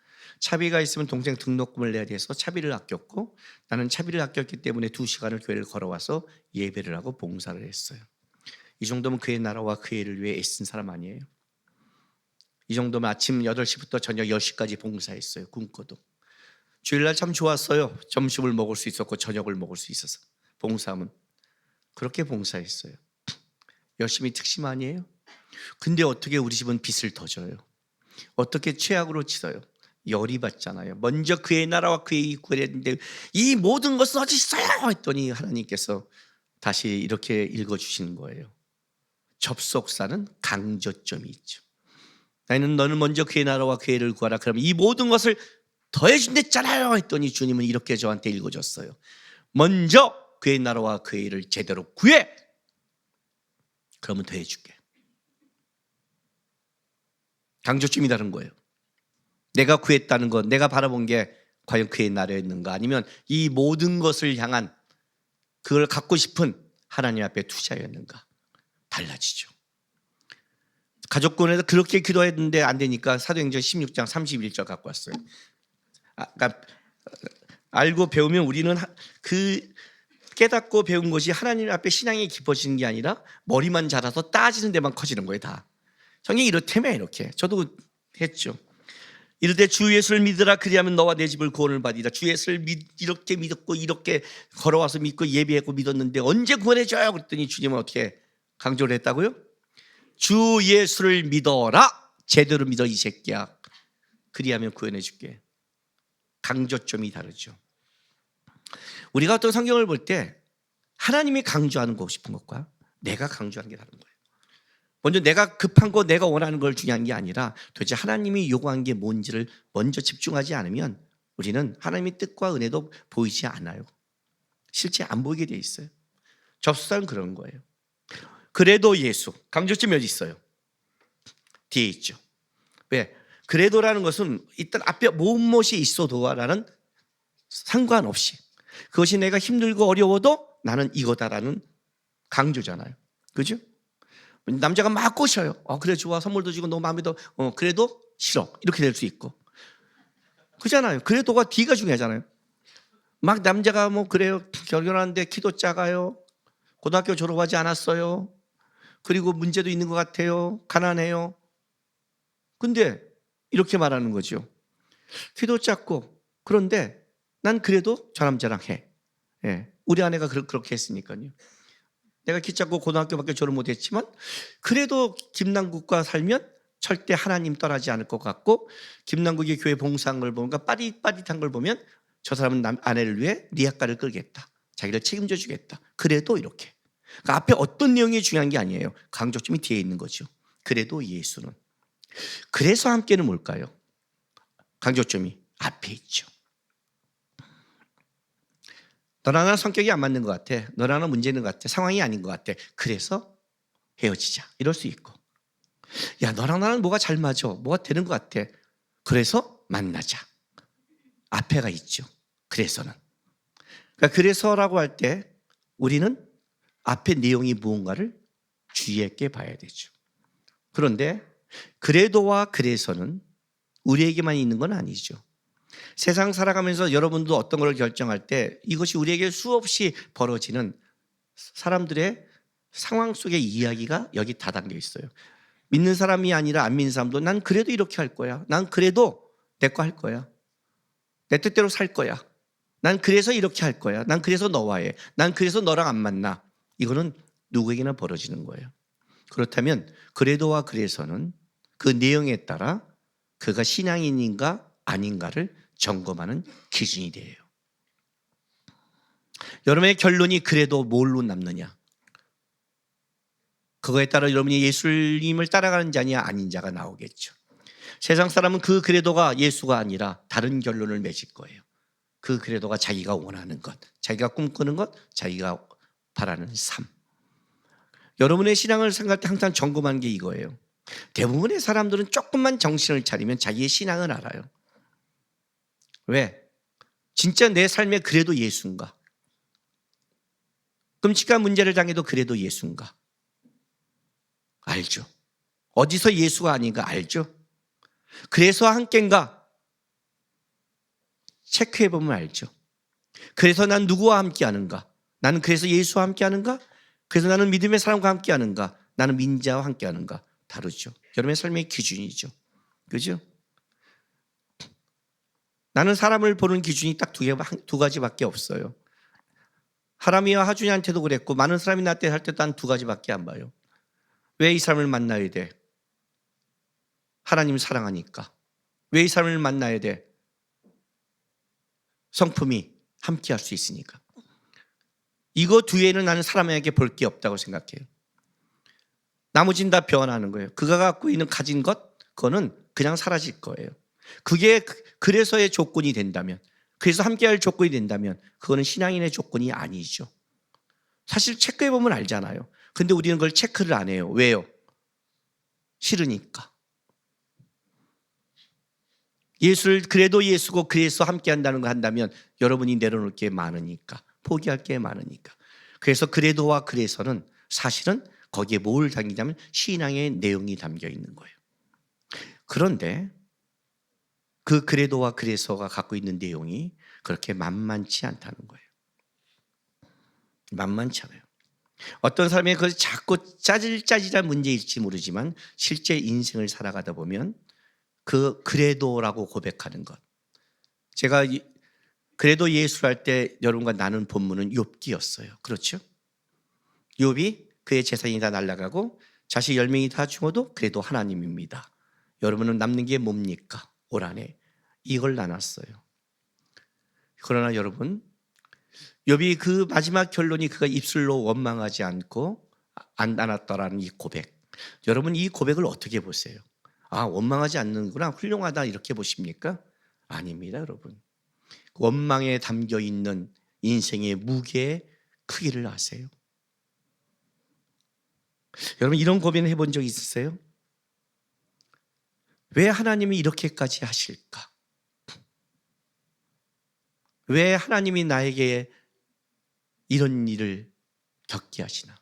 차비가 있으면 동생 등록금을 내야 돼서 차비를 아꼈고 나는 차비를 아꼈기 때문에 2시간을 교회를 걸어와서 예배를 하고 봉사를 했어요. 이 정도면 그의 나라와 그의 일을 위해 애쓴 사람 아니에요? 이 정도면 아침 8시부터 저녁 10시까지 봉사했어요. 굶고도. 주일날 참 좋았어요. 점심을 먹을 수 있었고 저녁을 먹을 수 있어서. 봉사하면 그렇게 봉사했어요. 열심히 특심 아니에요? 근데 어떻게 우리 집은 빚을 더 져요? 어떻게 최악으로 치어요? 열이 받잖아요. 먼저 그의 나라와 그의 일을 구했는데 이 모든 것은 어디 있어요? 했더니 하나님께서 다시 이렇게 읽어주시는 거예요. 접속사는 강조점이 있죠. 너는 먼저 그의 나라와 그의 일을 구하라. 그러면 이 모든 것을 더해준댔잖아요. 했더니 주님은 이렇게 저한테 읽어줬어요. 먼저 그의 나라와 그의 일을 제대로 구해. 그러면 더해줄게. 강조점이라는 거예요. 내가 구했다는 것, 내가 바라본 게 과연 그의 나라였는가 아니면 이 모든 것을 향한 그걸 갖고 싶은 하나님 앞에 투자였는가 달라지죠. 가족권에서 그렇게 기도했는데 안 되니까 사도행전 16장 31절 갖고 왔어요. 그러니까 알고 배우면 우리는 그 깨닫고 배운 것이 하나님 앞에 신앙이 깊어지는 게 아니라 머리만 자라서 따지는 데만 커지는 거예요. 다 성경이 이렇다며. 이렇게 저도 했죠. 이르되 주 예수를 믿으라. 그리하면 너와 내 집을 구원을 받으리라. 주 예수를 이렇게 믿었고 이렇게 걸어와서 믿고 예배하고 믿었는데 언제 구원해줘요? 그랬더니 주님은 어떻게 강조를 했다고요? 주 예수를 믿어라. 제대로 믿어 이 새끼야. 그리하면 구원해 줄게. 강조점이 다르죠. 우리가 어떤 성경을 볼 때 하나님이 강조하고 싶은 것과 내가 강조하는 게 다른 거예요. 먼저 내가 급한 거, 내가 원하는 걸 중요한 게 아니라 도대체 하나님이 요구한 게 뭔지를 먼저 집중하지 않으면 우리는 하나님의 뜻과 은혜도 보이지 않아요. 실제 안 보이게 돼 있어요. 접수사는 그런 거예요. 그래도 예수, 강조점이 어디 있어요? 뒤에 있죠. 왜? 그래도라는 것은 일단 앞에 무엇이 있어도라는 상관없이 그것이 내가 힘들고 어려워도 나는 이거다라는 강조잖아요. 그죠? 남자가 막 꼬셔요. 그래 좋아, 선물도 주고 너무 마음에 들어. 그래도 싫어. 이렇게 될 수 있고. 그잖아요. 그래도가 D가 중요하잖아요. 막 남자가 뭐 그래요. 결혼하는데 키도 작아요. 고등학교 졸업하지 않았어요. 그리고 문제도 있는 것 같아요. 가난해요. 근데 이렇게 말하는 거죠. 키도 작고 그런데 난 그래도 저 남자랑 해. 예. 우리 아내가 그렇게 했으니까요. 내가 키 작고 고등학교밖에 졸업 못했지만 그래도 김남국과 살면 절대 하나님 떠나지 않을 것 같고 김남국이 교회 봉사한 걸 보니까 빠릿빠릿한 걸 보면 저 사람은 아내를 위해 리아가를 끌겠다. 자기를 책임져 주겠다. 그래도 이렇게. 그러니까 앞에 어떤 내용이 중요한 게 아니에요. 강조점이 뒤에 있는 거죠. 그래도 예수는. 그래서 함께는 뭘까요? 강조점이 앞에 있죠. 너랑 나랑 성격이 안 맞는 것 같아. 너랑 나랑 문제 있는 것 같아. 상황이 아닌 것 같아. 그래서 헤어지자. 이럴 수 있고. 야, 너랑 나랑 뭐가 잘 맞아. 뭐가 되는 것 같아. 그래서 만나자. 앞에가 있죠. 그래서는. 그러니까 그래서라고 할 때 우리는 앞에 내용이 무언가를 주의 있게 봐야 되죠. 그런데 그래도와 그래서는 우리에게만 있는 건 아니죠. 세상 살아가면서 여러분도 어떤 걸 결정할 때 이것이 우리에게 수없이 벌어지는 사람들의 상황 속의 이야기가 여기 다 담겨 있어요. 믿는 사람이 아니라 안 믿는 사람도 난 그래도 이렇게 할 거야. 난 그래도 내 거 할 거야. 내 뜻대로 살 거야. 난 그래서 이렇게 할 거야. 난 그래서 너와 해. 난 그래서 너랑 안 만나. 이거는 누구에게나 벌어지는 거예요. 그렇다면 그래도와 그래서는 그 내용에 따라 그가 신앙인인가 아닌가를 점검하는 기준이 돼요. 여러분의 결론이 그래도 뭘로 남느냐? 그거에 따라 여러분이 예수님을 따라가는 자냐 아닌 자가 나오겠죠. 세상 사람은 그 그래도가 예수가 아니라 다른 결론을 맺을 거예요. 그 그래도가 자기가 원하는 것, 자기가 꿈꾸는 것, 자기가 바라는 삶. 여러분의 신앙을 생각할 때 항상 점검하는 게 이거예요. 대부분의 사람들은 조금만 정신을 차리면 자기의 신앙을 알아요. 왜? 진짜 내 삶에 그래도 예수인가? 끔찍한 문제를 당해도 그래도 예수인가? 알죠. 어디서 예수가 아닌가 알죠. 그래서 함께인가? 체크해보면 알죠. 그래서 난 누구와 함께하는가? 나는 그래서 예수와 함께하는가? 그래서 나는 믿음의 사람과 함께하는가? 나는 민자와 함께하는가? 다르죠. 여러분의 삶의 기준이죠. 그죠? 나는 사람을 보는 기준이 딱 두 가지밖에 없어요. 하람이와 하준이한테도 그랬고 많은 사람이 나한테 할 때도 한 두 가지밖에 안 봐요. 왜 이 사람을 만나야 돼? 하나님 사랑하니까. 왜 이 사람을 만나야 돼? 성품이 함께할 수 있으니까. 이거 뒤에는 나는 사람에게 볼 게 없다고 생각해요. 나머지는 다 변하는 거예요. 그가 갖고 있는 가진 것, 그거는 그냥 사라질 거예요. 그게 그래서의 조건이 된다면, 그래서 함께할 조건이 된다면 그거는 신앙인의 조건이 아니죠. 사실 체크해보면 알잖아요. 근데 우리는 그걸 체크를 안 해요. 왜요? 싫으니까. 예수를 그래도 예수고 그래서 함께한다는 거 한다면 여러분이 내려놓을 게 많으니까, 포기할 게 많으니까. 그래서 그래도와 그래서는 사실은 거기에 뭘 담기냐면 신앙의 내용이 담겨 있는 거예요. 그런데 그 그레도와 그레서가 갖고 있는 내용이 그렇게 만만치 않다는 거예요. 만만치 않아요. 어떤 사람이 그 자꾸 짜질짜질한 문제일지 모르지만 실제 인생을 살아가다 보면 그 그레도라고 고백하는 것. 제가 그래도 예수를 할 때 여러분과 나눈 본문은 욥기였어요. 그렇죠? 욥이 그의 재산이 다 날아가고 자식 10명이 다 죽어도 그래도 하나님입니다. 여러분은 남는 게 뭡니까? 올 한해 이걸 나눴어요. 그러나 여러분, 욥이 그 마지막 결론이 그가 입술로 원망하지 않고 안 안았더라는 이 고백. 여러분 이 고백을 어떻게 보세요? 아, 원망하지 않는구나, 훌륭하다 이렇게 보십니까? 아닙니다, 여러분. 원망에 담겨 있는 인생의 무게의 크기를 아세요? 여러분 이런 고민을 해본 적 있으세요? 왜 하나님이 이렇게까지 하실까? 왜 하나님이 나에게 이런 일을 겪게 하시나?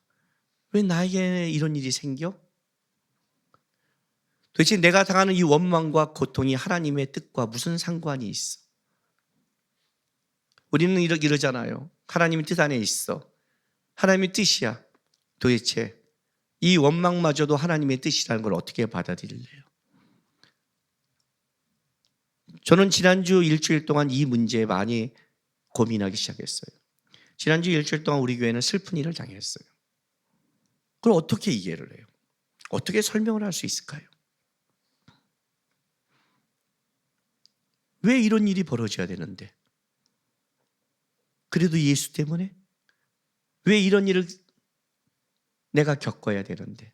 왜 나에게 이런 일이 생겨? 도대체 내가 당하는 이 원망과 고통이 하나님의 뜻과 무슨 상관이 있어? 우리는 이러잖아요. 하나님의 뜻 안에 있어. 하나님의 뜻이야. 도대체 이 원망마저도 하나님의 뜻이라는 걸 어떻게 받아들일래요? 저는 지난주 일주일 동안 이 문제에 많이 고민하기 시작했어요. 지난주 일주일 동안 우리 교회는 슬픈 일을 당했어요. 그걸 어떻게 이해를 해요? 어떻게 설명을 할 수 있을까요? 왜 이런 일이 벌어져야 되는데? 그래도 예수 때문에? 왜 이런 일을 내가 겪어야 되는데?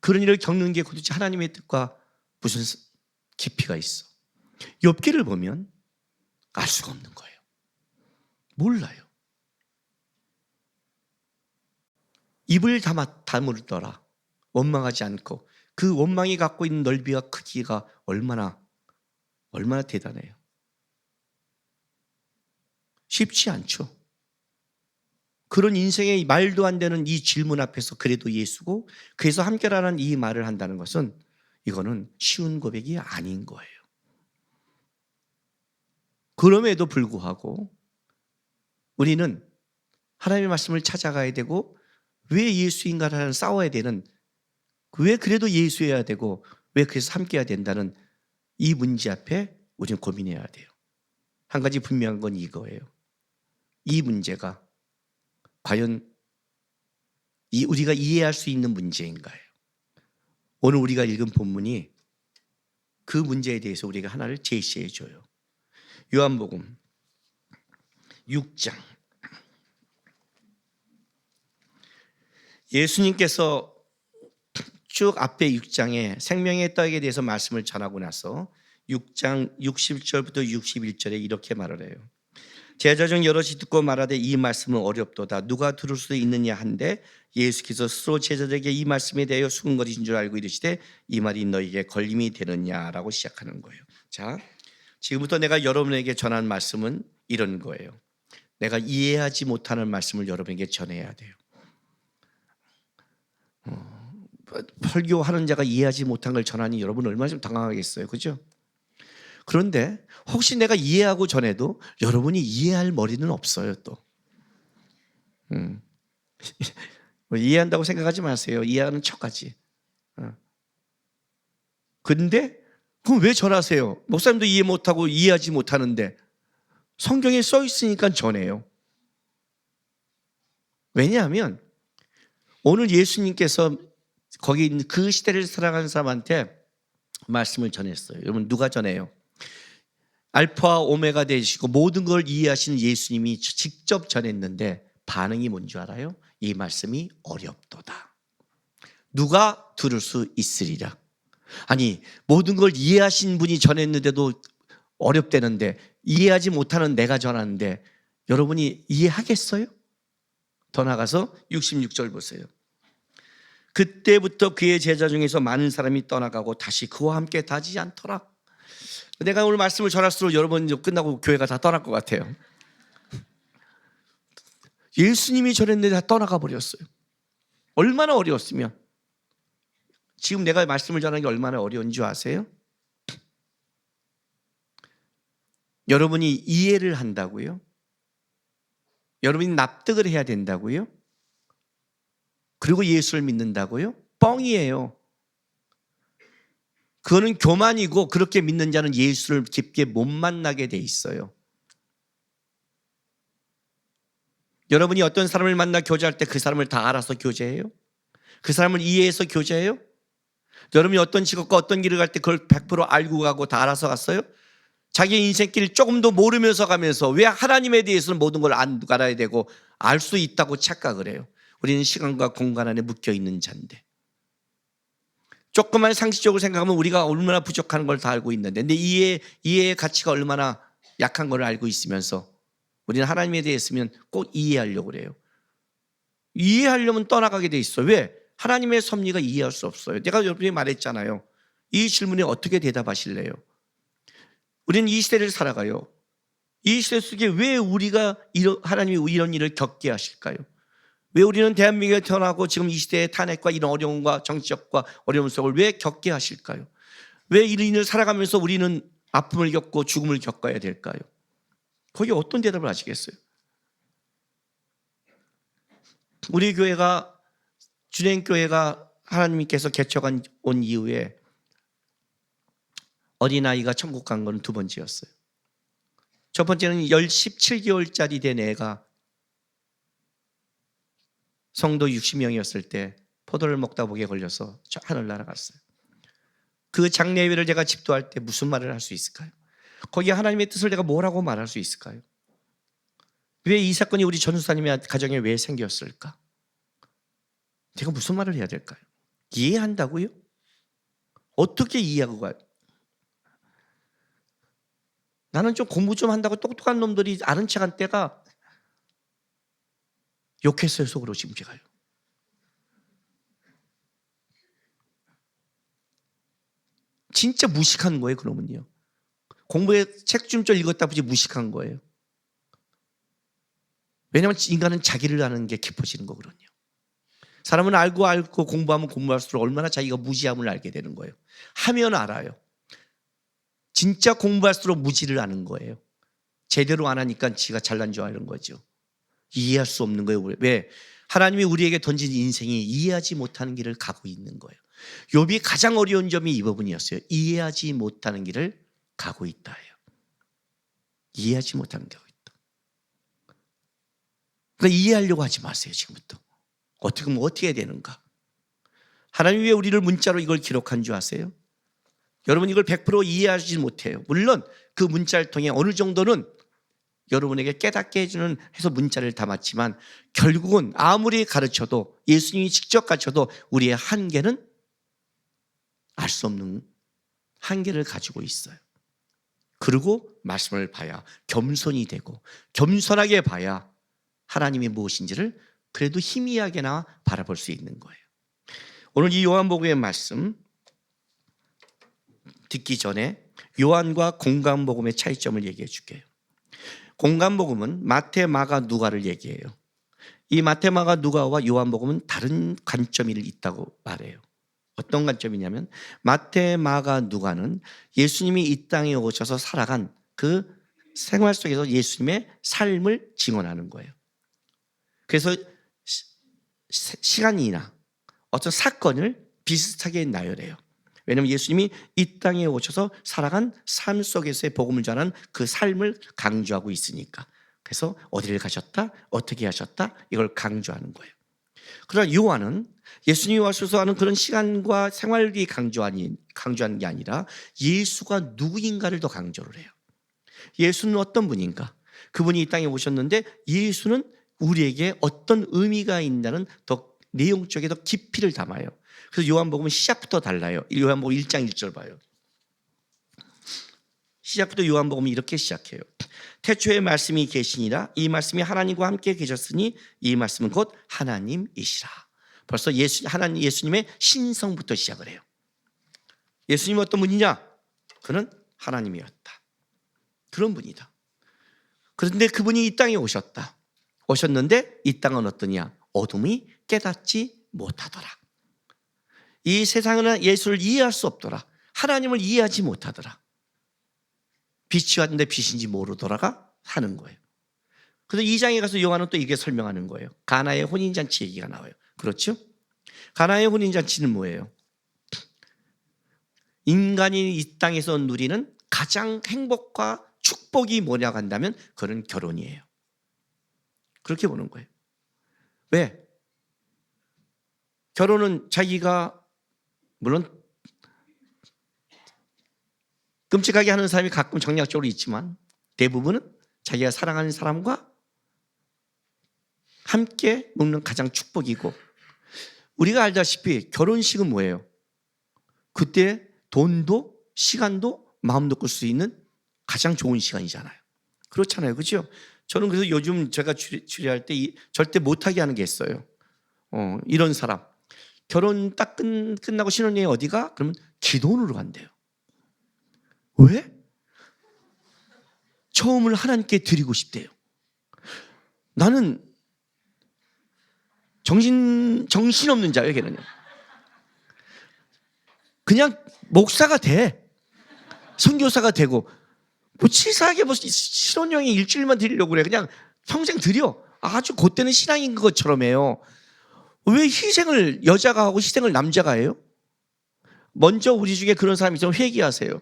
그런 일을 겪는 게 도대체 하나님의 뜻과 무슨 깊이가 있어? 욥기를 보면 알 수가 없는 거예요. 몰라요. 입을 다물더라. 원망하지 않고. 그 원망이 갖고 있는 넓이와 크기가 얼마나 대단해요. 쉽지 않죠. 그런 인생의 말도 안 되는 이 질문 앞에서 그래도 예수고, 그래서 함께라는 이 말을 한다는 것은 이거는 쉬운 고백이 아닌 거예요. 그럼에도 불구하고 우리는 하나님의 말씀을 찾아가야 되고, 왜 예수인가를 싸워야 되는, 왜 그래도 예수여야 되고, 왜 그래서 함께해야 된다는 이 문제 앞에 우리는 고민해야 돼요. 한 가지 분명한 건 이거예요. 이 문제가 과연 우리가 이해할 수 있는 문제인가요? 오늘 우리가 읽은 본문이 그 문제에 대해서 우리가 하나를 제시해 줘요. 요한복음 6장. 예수님께서 쭉 앞에 6장에 생명의 떡에 대해서 말씀을 전하고 나서 6장 60절부터 61절에 이렇게 말을 해요. 제자 중 여럿이 듣고 말하되 이 말씀은 어렵도다. 누가 들을 수 있느냐 한데 예수께서 스스로 제자들에게 이 말씀에 대하여 수근거리신 줄 알고 이르시되 이 말이 너희에게 걸림이 되느냐라고 시작하는 거예요. 자, 지금부터 내가 여러분에게 전한 말씀은 이런 거예요. 내가 이해하지 못하는 말씀을 여러분에게 전해야 돼요. 설교하는 자가 이해하지 못한 걸 전하니 여러분 얼마나 좀 당황하겠어요. 그죠? 그런데 혹시 내가 이해하고 전해도 여러분이 이해할 머리는 없어요. 또 이해한다고 생각하지 마세요. 이해하는 척하지. 근데 그럼 왜 전하세요? 목사님도 이해 못하고 이해하지 못하는데 성경에 써 있으니까 전해요. 왜냐하면 오늘 예수님께서 거기 있는 그 시대를 살아가는 사람한테 말씀을 전했어요. 여러분 누가 전해요? 알파와 오메가 되시고 모든 걸 이해하시는 예수님이 직접 전했는데 반응이 뭔지 알아요? 이 말씀이 어렵도다. 누가 들을 수 있으리라. 아니 모든 걸 이해하신 분이 전했는데도 어렵다는데 이해하지 못하는 내가 전하는데 여러분이 이해하겠어요? 더 나가서 66절 보세요. 그때부터 그의 제자 중에서 많은 사람이 떠나가고 다시 그와 함께 다지지 않더라. 내가 오늘 말씀을 전할수록 여러분 끝나고 교회가 다 떠날 것 같아요. 예수님이 전했는데 다 떠나가 버렸어요. 얼마나 어려웠으면. 지금 내가 말씀을 전하는 게 얼마나 어려운 줄 아세요? 여러분이 이해를 한다고요? 여러분이 납득을 해야 된다고요? 그리고 예수를 믿는다고요? 뻥이에요. 그거는 교만이고 그렇게 믿는 자는 예수를 깊게 못 만나게 돼 있어요. 여러분이 어떤 사람을 만나 교제할 때 그 사람을 다 알아서 교제해요? 그 사람을 이해해서 교제해요? 여러분이 어떤 직업과 어떤 길을 갈 때 그걸 100% 알고 가고 다 알아서 갔어요? 자기 인생길 조금도 모르면서 가면서 왜 하나님에 대해서는 모든 걸 알아야 되고 알 수 있다고 착각을 해요? 우리는 시간과 공간 안에 묶여 있는 자인데, 조금만 상식적으로 생각하면 우리가 얼마나 부족한 걸 다 알고 있는데, 근데 이해의 가치가 얼마나 약한 걸 알고 있으면서 우리는 하나님에 대해서는 꼭 이해하려고 그래요. 이해하려면 떠나가게 돼 있어. 왜? 하나님의 섭리가 이해할 수 없어요. 내가 여러분이 말했잖아요. 이 질문에 어떻게 대답하실래요? 우리는 이 시대를 살아가요. 이 시대 속에 왜 우리가 하나님이 이런 일을 겪게 하실까요? 왜 우리는 대한민국에 태어나고 지금 이 시대의 탄핵과 이런 어려움과 정치적과 어려움 속을 왜 겪게 하실까요? 왜 이런 일을 살아가면서 우리는 아픔을 겪고 죽음을 겪어야 될까요? 거기에 어떤 대답을 하시겠어요? 우리 교회가 준행교회가 하나님께서 개척한 온 이후에 어린아이가 천국 간 건 두 번째였어요. 첫 번째는 17개월짜리 된 애가 성도 60명이었을 때 포도를 먹다 복에 걸려서 저 하늘 날아갔어요. 그 장례회를 제가 집도할 때 무슨 말을 할 수 있을까요? 거기에 하나님의 뜻을 내가 뭐라고 말할 수 있을까요? 왜 이 사건이 우리 전도사님의 가정에 왜 생겼을까? 제가 무슨 말을 해야 될까요? 이해한다고요? 어떻게 이해하고 가요? 나는 좀 공부 좀 한다고 똑똑한 놈들이 아는 척한 때가 욕했어요. 속으로 지금 제가요. 진짜 무식한 거예요. 그러면요. 공부에 책 좀 읽었다 보지 무식한 거예요. 왜냐하면 인간은 자기를 아는 게 깊어지는 거거든요. 사람은 알고 공부하면 공부할수록 얼마나 자기가 무지함을 알게 되는 거예요. 하면 알아요. 진짜 공부할수록 무지를 아는 거예요. 제대로 안 하니까 지가 잘난 줄 아는 거죠. 이해할 수 없는 거예요. 왜? 하나님이 우리에게 던진 인생이 이해하지 못하는 길을 가고 있는 거예요. 욥이 가장 어려운 점이 이 부분이었어요. 이해하지 못하는 길을 가고 있다예요. 이해하지 못하는 게 있다. 그러니까 이해하려고 하지 마세요. 지금부터. 어떻게 하면 어떻게 해야 되는가? 하나님이 왜 우리를 문자로 이걸 기록한 줄 아세요? 여러분 이걸 100% 이해하지 못해요. 물론 그 문자를 통해 어느 정도는 여러분에게 깨닫게 해주는 해서 문자를 담았지만 결국은 아무리 가르쳐도 예수님이 직접 가르쳐도 우리의 한계는 알 수 없는 한계를 가지고 있어요. 그리고 말씀을 봐야 겸손이 되고 겸손하게 봐야 하나님이 무엇인지를 그래도 희미하게나 바라볼 수 있는 거예요. 오늘 이 요한복음의 말씀 듣기 전에 요한과 공간복음의 차이점을 얘기해 줄게요. 공간복음은 마태, 마가, 누가를 얘기해요. 이 마태, 마가, 누가와 요한복음은 다른 관점이 있다고 말해요. 어떤 관점이냐면 마태, 마가, 누가는 예수님이 이 땅에 오셔서 살아간 그 생활 속에서 예수님의 삶을 증언하는 거예요. 그래서 시간이나 어떤 사건을 비슷하게 나열해요. 왜냐하면 예수님이 이 땅에 오셔서 살아간 삶 속에서의 복음을 전하는 그 삶을 강조하고 있으니까. 그래서 어디를 가셨다, 어떻게 하셨다 이걸 강조하는 거예요. 그러나 요한은 예수님이 와셔서 하는 그런 시간과 생활이 강조하는 게 아니라 예수가 누구인가를 더 강조를 해요. 예수는 어떤 분인가? 그분이 이 땅에 오셨는데 예수는 우리에게 어떤 의미가 있다는 더 내용적에 더 깊이를 담아요. 그래서 요한복음은 시작부터 달라요. 요한복음 1장 1절 봐요. 시작부터 요한복음은 이렇게 시작해요. 태초에 말씀이 계시니라. 이 말씀이 하나님과 함께 계셨으니 이 말씀은 곧 하나님이시라. 벌써 예수님의 신성부터 시작을 해요. 예수님은 어떤 분이냐? 그는 하나님이었다. 그런 분이다. 그런데 그분이 이 땅에 오셨는데 이 땅은 어떠냐? 어둠이 깨닫지 못하더라. 이 세상은 예수를 이해할 수 없더라. 하나님을 이해하지 못하더라. 빛이 왔는데 빛인지 모르더라가 하는 거예요. 그래서 2장에 가서 요한은 또 이게 설명하는 거예요. 가나의 혼인잔치 얘기가 나와요. 그렇죠? 가나의 혼인잔치는 뭐예요? 인간이 이 땅에서 누리는 가장 행복과 축복이 뭐냐고 한다면 그건 결혼이에요. 그렇게 보는 거예요. 왜? 결혼은 자기가 물론 끔찍하게 하는 사람이 가끔 정략적으로 있지만 대부분은 자기가 사랑하는 사람과 함께 먹는 가장 축복이고, 우리가 알다시피 결혼식은 뭐예요? 그때 돈도 시간도 마음도 끌 수 있는 가장 좋은 시간이잖아요. 그렇잖아요. 그렇죠? 저는 그래서 요즘 제가 추리할 때 절대 못하게 하는 게 있어요. 이런 사람 결혼 딱 끝나고 신혼여행 어디가? 그러면 기도원으로 간대요. 왜? 처음을 하나님께 드리고 싶대요. 나는 정신없는 자예요. 걔는요. 그냥 목사가 돼. 선교사가 되고 뭐 치사하게 뭐 신혼여행 일주일만 드리려고 그래. 그냥 평생 드려. 아주 그때는 신앙인 것처럼 해요. 왜 희생을 여자가 하고 희생을 남자가 해요? 먼저 우리 중에 그런 사람이 있으면 회개하세요.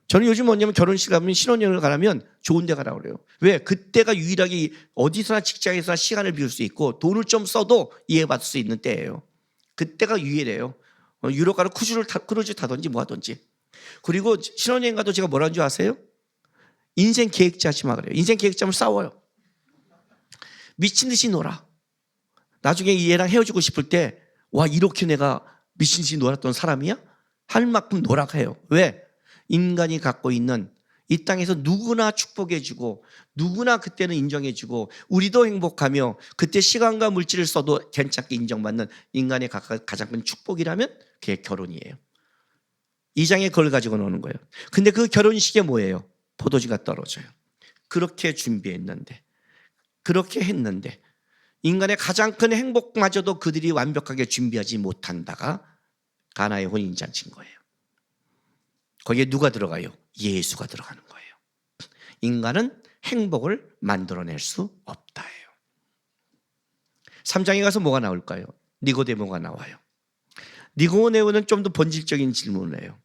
저는 요즘 뭐냐면 결혼식 가면 신혼여행을 가려면 좋은 데 가라고 그래요. 왜? 그때가 유일하게 어디서나 직장에서나 시간을 비울 수 있고 돈을 좀 써도 이해받을 수 있는 때예요. 그때가 유일해요. 유럽 가서 크루즈 타든지 뭐 하든지. 그리고 신혼여행 가도 제가 뭐라는 줄 아세요? 인생 계획 짜지 마 그래요. 인생 계획 짜면 싸워요. 미친 듯이 놀아. 나중에 얘랑 헤어지고 싶을 때 와 이렇게 내가 미친 듯이 놀았던 사람이야? 할 만큼 놀아가 해요. 왜? 인간이 갖고 있는 이 땅에서 누구나 축복해주고 누구나 그때는 인정해주고 우리도 행복하며 그때 시간과 물질을 써도 괜찮게 인정받는 인간의 가장 큰 축복이라면 그게 결혼이에요. 2장에 그걸 가지고 노는 거예요. 근데 그 결혼식에 뭐예요? 포도주가 떨어져요. 그렇게 준비했는데 그렇게 했는데 인간의 가장 큰 행복마저도 그들이 완벽하게 준비하지 못한다가 가나의 혼인잔치인 거예요. 거기에 누가 들어가요? 예수가 들어가는 거예요. 인간은 행복을 만들어낼 수 없다예요. 3장에 가서 뭐가 나올까요? 니고데모가 나와요. 니고데모는 좀 더 본질적인 질문을 해요.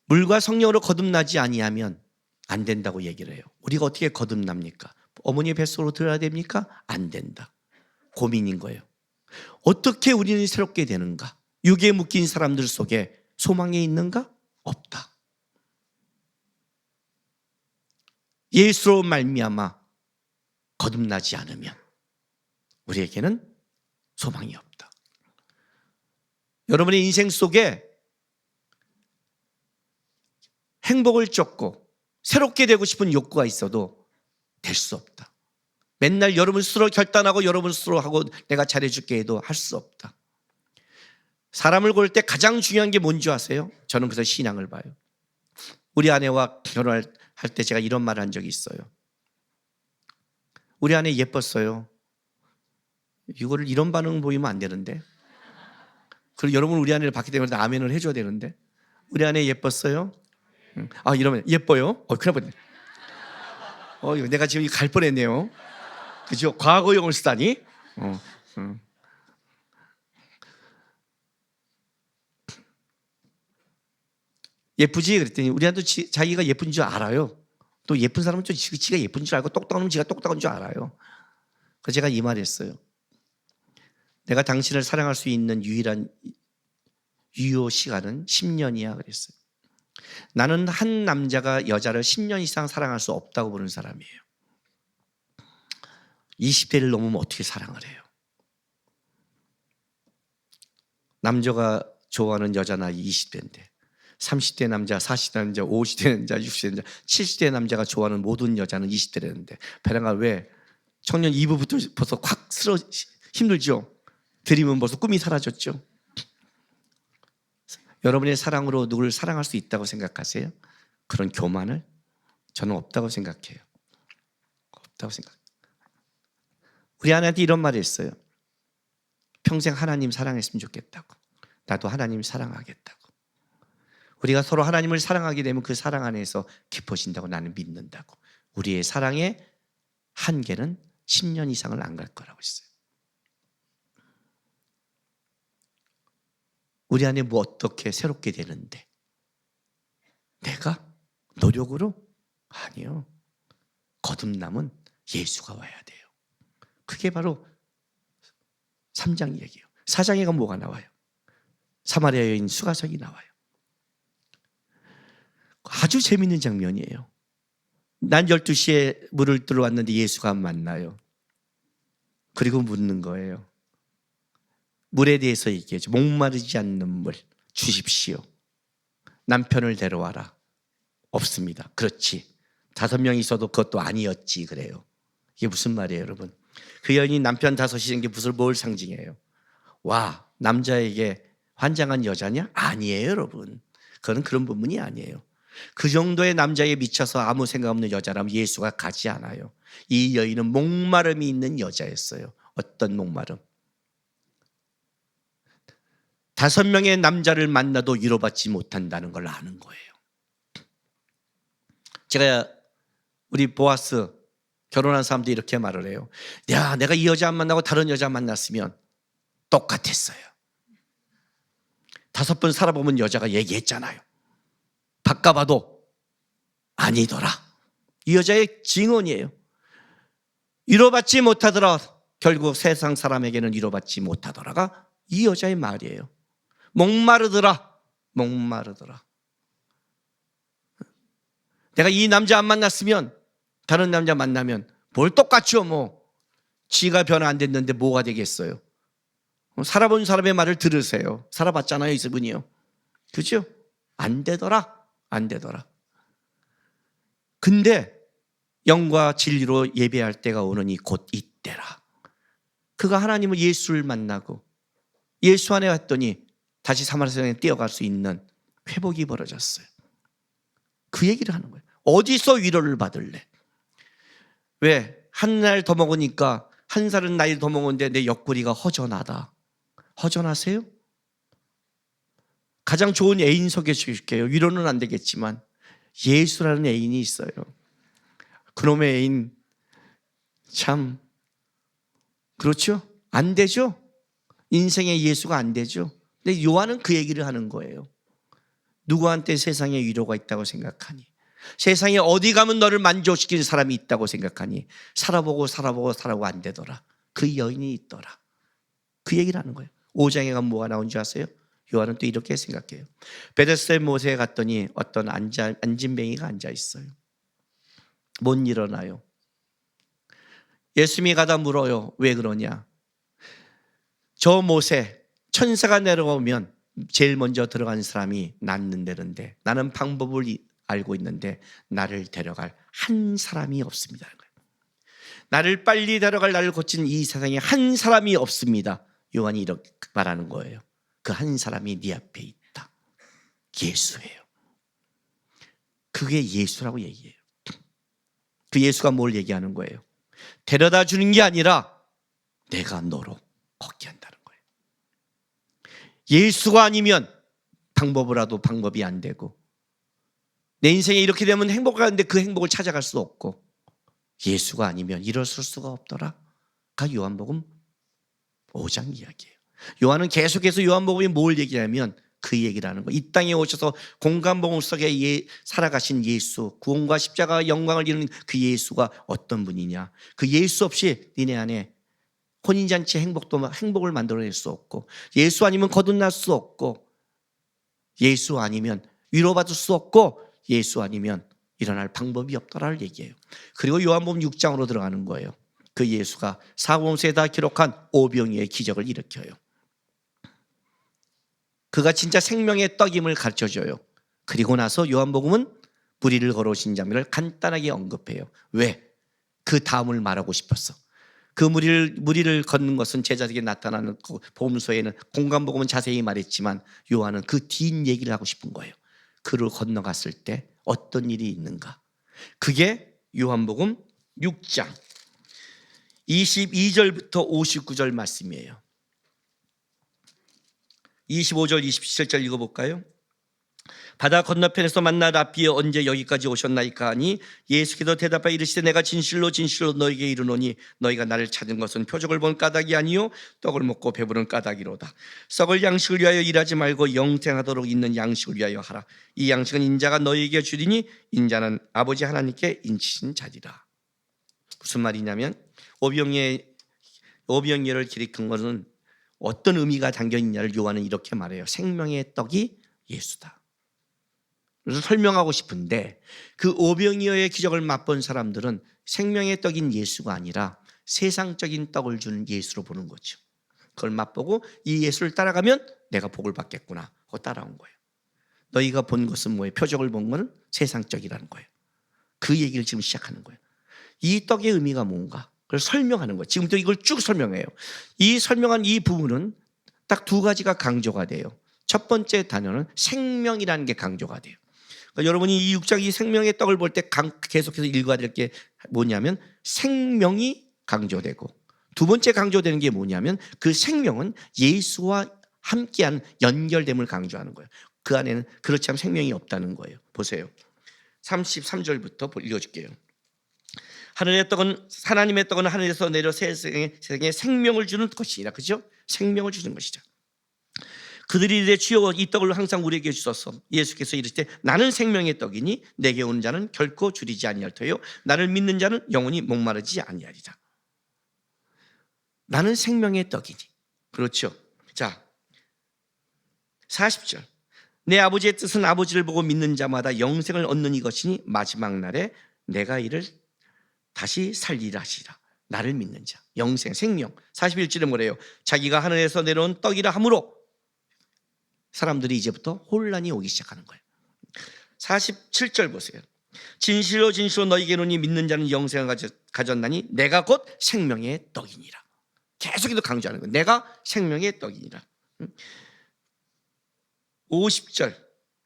물과 성령으로 거듭나지 아니하면 안 된다고 얘기를 해요. 우리가 어떻게 거듭납니까? 어머니의 뱃속으로 들어야 됩니까? 안 된다. 고민인 거예요. 어떻게 우리는 새롭게 되는가? 육에 묶인 사람들 속에 소망이 있는가? 없다. 예수로 말미암아 거듭나지 않으면 우리에게는 소망이 없다. 여러분의 인생 속에 행복을 쫓고 새롭게 되고 싶은 욕구가 있어도 될 수 없다. 맨날 여러분 스스로 결단하고 여러분 스스로 하고 내가 잘해줄게 해도 할 수 없다. 사람을 고를 때 가장 중요한 게 뭔지 아세요? 저는 그래서 신앙을 봐요. 우리 아내와 결혼할 때 제가 이런 말을 한 적이 있어요. 우리 아내 예뻤어요. 이거를 이런 반응 보이면 안 되는데. 그리고 여러분 우리 아내를 봤기 때문에 아멘을 해줘야 되는데. 우리 아내 예뻤어요? 아 이러면 예뻐요? 큰일 났네. 내가 지금 갈 뻔했네요. 그죠? 과거형을 쓰다니. 예쁘지? 그랬더니 우리한테 자기가 예쁜 줄 알아요. 또 예쁜 사람은 또 지가 예쁜 줄 알고 똑똑한 놈은 지가 똑똑한 줄 알아요. 그래서 제가 이 말 했어요. 내가 당신을 사랑할 수 있는 유일한 유효 시간은 10년이야 그랬어요. 나는 한 남자가 여자를 10년 이상 사랑할 수 없다고 보는 사람이에요. 20대를 넘으면 어떻게 사랑을 해요? 남자가 좋아하는 여자 나이 20대인데 30대 남자, 40대 남자, 50대 남자, 60대 남자, 70대 남자가 좋아하는 모든 여자는 20대라는데 배랑아 왜 청년 2부부터 벌써 확 힘들죠? 드리면 벌써 꿈이 사라졌죠? 여러분의 사랑으로 누구를 사랑할 수 있다고 생각하세요? 그런 교만을? 저는 없다고 생각해요. 없다고 생각해요. 우리 아내한테 이런 말을 했어요. 평생 하나님 사랑했으면 좋겠다고. 나도 하나님 사랑하겠다고. 우리가 서로 하나님을 사랑하게 되면 그 사랑 안에서 깊어진다고 나는 믿는다고. 우리의 사랑의 한계는 10년 이상을 안 갈 거라고 했어요. 우리 안에 뭐 어떻게 새롭게 되는데 내가 노력으로? 아니요. 거듭남은 예수가 와야 돼요. 그게 바로 3장 얘기예요. 4장에 가면 뭐가 나와요? 사마리아 여인 수가성이 나와요. 아주 재밌는 장면이에요. 난 12시에 물을 들어왔는데 예수가 만나요. 그리고 묻는 거예요. 물에 대해서 얘기해줘. 목마르지 않는 물 주십시오. 남편을 데려와라. 없습니다. 그렇지. 5명 있어도 그것도 아니었지 그래요. 이게 무슨 말이에요 여러분? 그 여인이 남편 5인 게 뭘 상징해요? 와, 남자에게 환장한 여자냐? 아니에요 여러분. 그건 그런 부분이 아니에요. 그 정도의 남자에 미쳐서 아무 생각 없는 여자라면 예수가 가지 않아요. 이 여인은 목마름이 있는 여자였어요. 어떤 목마름? 5명의 남자를 만나도 위로받지 못한다는 걸 아는 거예요. 제가 우리 보아스 결혼한 사람들이 이렇게 말을 해요. 야, 내가 이 여자 안 만나고 다른 여자 만났으면 똑같았어요. 5번 살아보면 여자가 얘기했잖아요. 바꿔봐도 아니더라. 이 여자의 증언이에요. 위로받지 못하더라. 결국 세상 사람에게는 위로받지 못하더라가 이 여자의 말이에요. 목마르더라. 목마르더라. 내가 이 남자 안 만났으면 다른 남자 만나면 뭘 똑같죠 뭐. 지가 변화 안 됐는데 뭐가 되겠어요. 살아본 사람의 말을 들으세요. 살아봤잖아요 이분이요. 그죠? 안 되더라. 안 되더라. 근데 영과 진리로 예배할 때가 오느니 곧 이때라. 그가 하나님을 예수를 만나고 예수 안에 왔더니 다시 사마리아에 뛰어갈 수 있는 회복이 벌어졌어요. 그 얘기를 하는 거예요. 어디서 위로를 받을래? 왜? 한 날 더 먹으니까 한 살은 나이 더 먹었는데 내 옆구리가 허전하다. 허전하세요? 가장 좋은 애인 소개해 줄게요. 위로는 안 되겠지만 예수라는 애인이 있어요. 그놈의 애인 참 그렇죠? 안 되죠? 인생의 예수가 안 되죠? 근데 요한은 그 얘기를 하는 거예요. 누구한테 세상에 위로가 있다고 생각하니? 세상에 어디 가면 너를 만족시키는 사람이 있다고 생각하니? 살아보고 안 되더라. 그 여인이 있더라. 그 얘기를 하는 거예요. 5장에 가면 뭐가 나온 줄 아세요? 요한은 또 이렇게 생각해요. 베데스다 못에 갔더니 어떤 안진뱅이가 앉아 있어요. 못 일어나요. 예수님이 가다 물어요. 왜 그러냐? 저 못에 천사가 내려오면 제일 먼저 들어간 사람이 낫는다는데 나는 방법을 알고 있는데 나를 데려갈 한 사람이 없습니다. 나를 빨리 데려갈 나를 고친 이 세상에 한 사람이 없습니다. 요한이 이렇게 말하는 거예요. 그 한 사람이 네 앞에 있다. 예수예요. 그게 예수라고 얘기해요. 그 예수가 뭘 얘기하는 거예요? 데려다 주는 게 아니라 내가 너로 걷게 한다는 거예요. 예수가 아니면 방법을 해도 방법이 안 되고 내 인생에 이렇게 되면 행복하는데 그 행복을 찾아갈 수 없고 예수가 아니면 일어설 수가 없더라. 가 요한복음 5장 이야기예요. 요한은 계속해서 요한복음이 뭘 얘기하면 그 얘기를 하는 거예요. 이 땅에 오셔서 공간복음 속에 살아가신 예수, 구원과 십자가 영광을 이루는 그 예수가 어떤 분이냐. 그 예수 없이 니네 안에 혼인잔치 행복을 만들어낼 수 없고 예수 아니면 거듭날 수 없고 예수 아니면 위로받을 수 없고 예수 아니면 일어날 방법이 없더라를 얘기해요. 그리고 요한복음 6장으로 들어가는 거예요. 그 예수가 사복음서에 다 기록한 오병이의 기적을 일으켜요. 그가 진짜 생명의 떡임을 가르쳐줘요. 그리고 나서 요한복음은 무리를 걸어오신 장면을 간단하게 언급해요. 왜? 그 다음을 말하고 싶었어. 그 무리를 걷는 것은 제자들에게 나타나는 복음서에는 공간복음은 자세히 말했지만 요한은 그 뒷 얘기를 하고 싶은 거예요. 그를 건너갔을 때 어떤 일이 있는가. 그게 요한복음 6장 22절부터 59절 말씀이에요. 25절 27절 읽어볼까요? 바다 건너편에서 만나 랍비여 언제 여기까지 오셨나이까 하니 예수께서 대답하여 이르시되 내가 진실로 진실로 너희에게 이르노니 너희가 나를 찾은 것은 표적을 본 까닭이 아니요 떡을 먹고 배부른 까닭이로다. 썩을 양식을 위하여 일하지 말고 영생하도록 있는 양식을 위하여 하라. 이 양식은 인자가 너희에게 주리니 인자는 아버지 하나님께 인치신 자리라. 무슨 말이냐면 오병이어를 기록한 것은 어떤 의미가 담겨 있냐를 요한은 이렇게 말해요. 생명의 떡이 예수다. 그래서 설명하고 싶은데 그 오병이어의 기적을 맛본 사람들은 생명의 떡인 예수가 아니라 세상적인 떡을 주는 예수로 보는 거죠. 그걸 맛보고 이 예수를 따라가면 내가 복을 받겠구나 하고 따라온 거예요. 너희가 본 것은 뭐예요? 표적을 본 것은 세상적이라는 거예요. 그 얘기를 지금 시작하는 거예요. 이 떡의 의미가 뭔가 그걸 설명하는 거예요. 지금부터 이걸 쭉 설명해요. 이 설명한 이 부분은 딱 두 가지가 강조가 돼요. 첫 번째 단어는 생명이라는 게 강조가 돼요. 그러니까 여러분이 이 6장 이 생명의 떡을 볼 때 계속해서 읽어야 될 게 뭐냐면 생명이 강조되고, 두 번째 강조되는 게 뭐냐면 그 생명은 예수와 함께한 연결됨을 강조하는 거예요. 그 안에는 그렇지 않으면 생명이 없다는 거예요. 보세요. 33절부터 읽어줄게요. 하늘의 떡은 하나님의 떡은 하늘에서 내려 세상에 생명을 주는 것이라. 그죠? 생명을 주는 것이죠. 그들이 이르되 주여 이 떡을 항상 우리에게 주소서. 예수께서 이르시되 나는 생명의 떡이니 내게 오는 자는 결코 줄이지 아니할 터요 나를 믿는 자는 영원히 목마르지 아니하리라. 나는 생명의 떡이니. 그렇죠. 자, 40절. 내 아버지의 뜻은 아버지를 보고 믿는 자마다 영생을 얻는 이것이니 마지막 날에 내가 이를 다시 살리라 하시라. 나를 믿는 자, 영생, 생명. 41절에 뭐래요? 자기가 하늘에서 내려온 떡이라 하므로 사람들이 이제부터 혼란이 오기 시작하는 거예요. 47절 보세요. 진실로 진실로 너희에게 이르노니 믿는 자는 영생을 가졌나니 내가 곧 생명의 떡이니라. 계속해서 강조하는 거예요. 내가 생명의 떡이니라. 50절,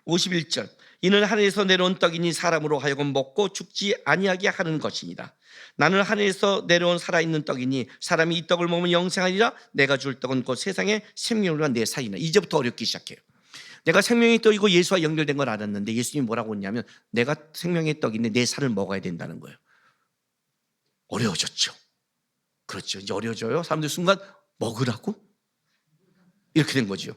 51절. 이는 하늘에서 내려온 떡이니 사람으로 하여금 먹고 죽지 아니하게 하는 것이니라. 나는 하늘에서 내려온 살아있는 떡이니 사람이 이 떡을 먹으면 영생하리라. 내가 줄 떡은 곧 세상의 생명을 위한 내 살이나. 이제부터 어렵기 시작해요. 내가 생명의 떡이고 예수와 연결된 걸 알았는데 예수님이 뭐라고 했냐면 내가 생명의 떡인데 내 살을 먹어야 된다는 거예요. 어려워졌죠. 그렇죠. 이제 어려워져요. 사람들 순간 먹으라고? 이렇게 된 거죠.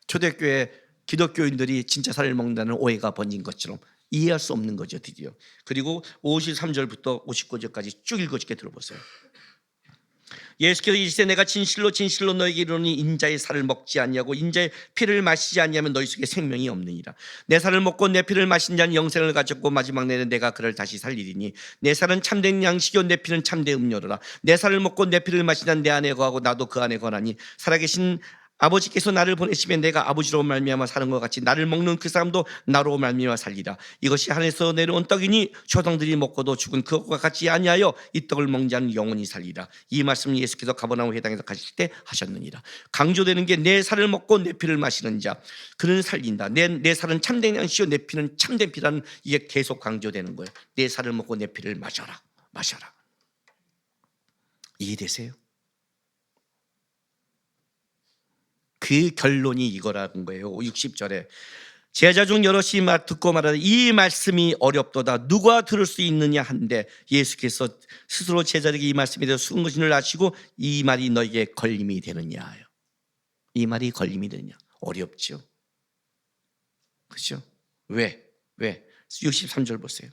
초대교회 기독교인들이 진짜 살을 먹는다는 오해가 번진 것처럼 이해할 수 없는 거죠. 드디어. 그리고 53절부터 59절까지 쭉 읽어줄게. 들어보세요. 예수께서 이르시되 내가 진실로 진실로 너희에게 이르노니 인자의 살을 먹지 아니하고 인자의 피를 마시지 아니하면 너희 속에 생명이 없느니라. 내 살을 먹고 내 피를 마신 자는 영생을 가졌고 마지막 날에 내가 그를 다시 살리리니 내 살은 참된 양식이요 내 피는 참된 음료로라. 내 살을 먹고 내 피를 마신 자는 내 안에 거하고 나도 그 안에 거하니 살아계신 아버지께서 나를 보내시면 내가 아버지로 말미암아 사는 것 같이 나를 먹는 그 사람도 나로 말미암아 살리라. 이것이 하늘에서 내려온 떡이니 조상들이 먹고도 죽은 그것과 같이 아니하여 이 떡을 먹는 자는 영원히 살리라. 이 말씀을 예수께서 가버나움 회당에서 가실 때 하셨느니라. 강조되는 게 내 살을 먹고 내 피를 마시는 자 그는 살린다. 내 살은 참된 양식이요 내 피는 참된 피라는 이게 계속 강조되는 거예요. 내 살을 먹고 내 피를 마셔라. 이해되세요? 그 결론이 이거라는 거예요. 60절에 제자 중 여럿이 듣고 말하되 이 말씀이 어렵도다 누가 들을 수 있느냐 한데 예수께서 스스로 제자들에게 이 말씀에 대해서 숨으신을 아시고 이 말이 너에게 걸림이 되느냐. 이 말이 걸림이 되느냐. 어렵죠. 그렇죠? 왜? 63절 보세요.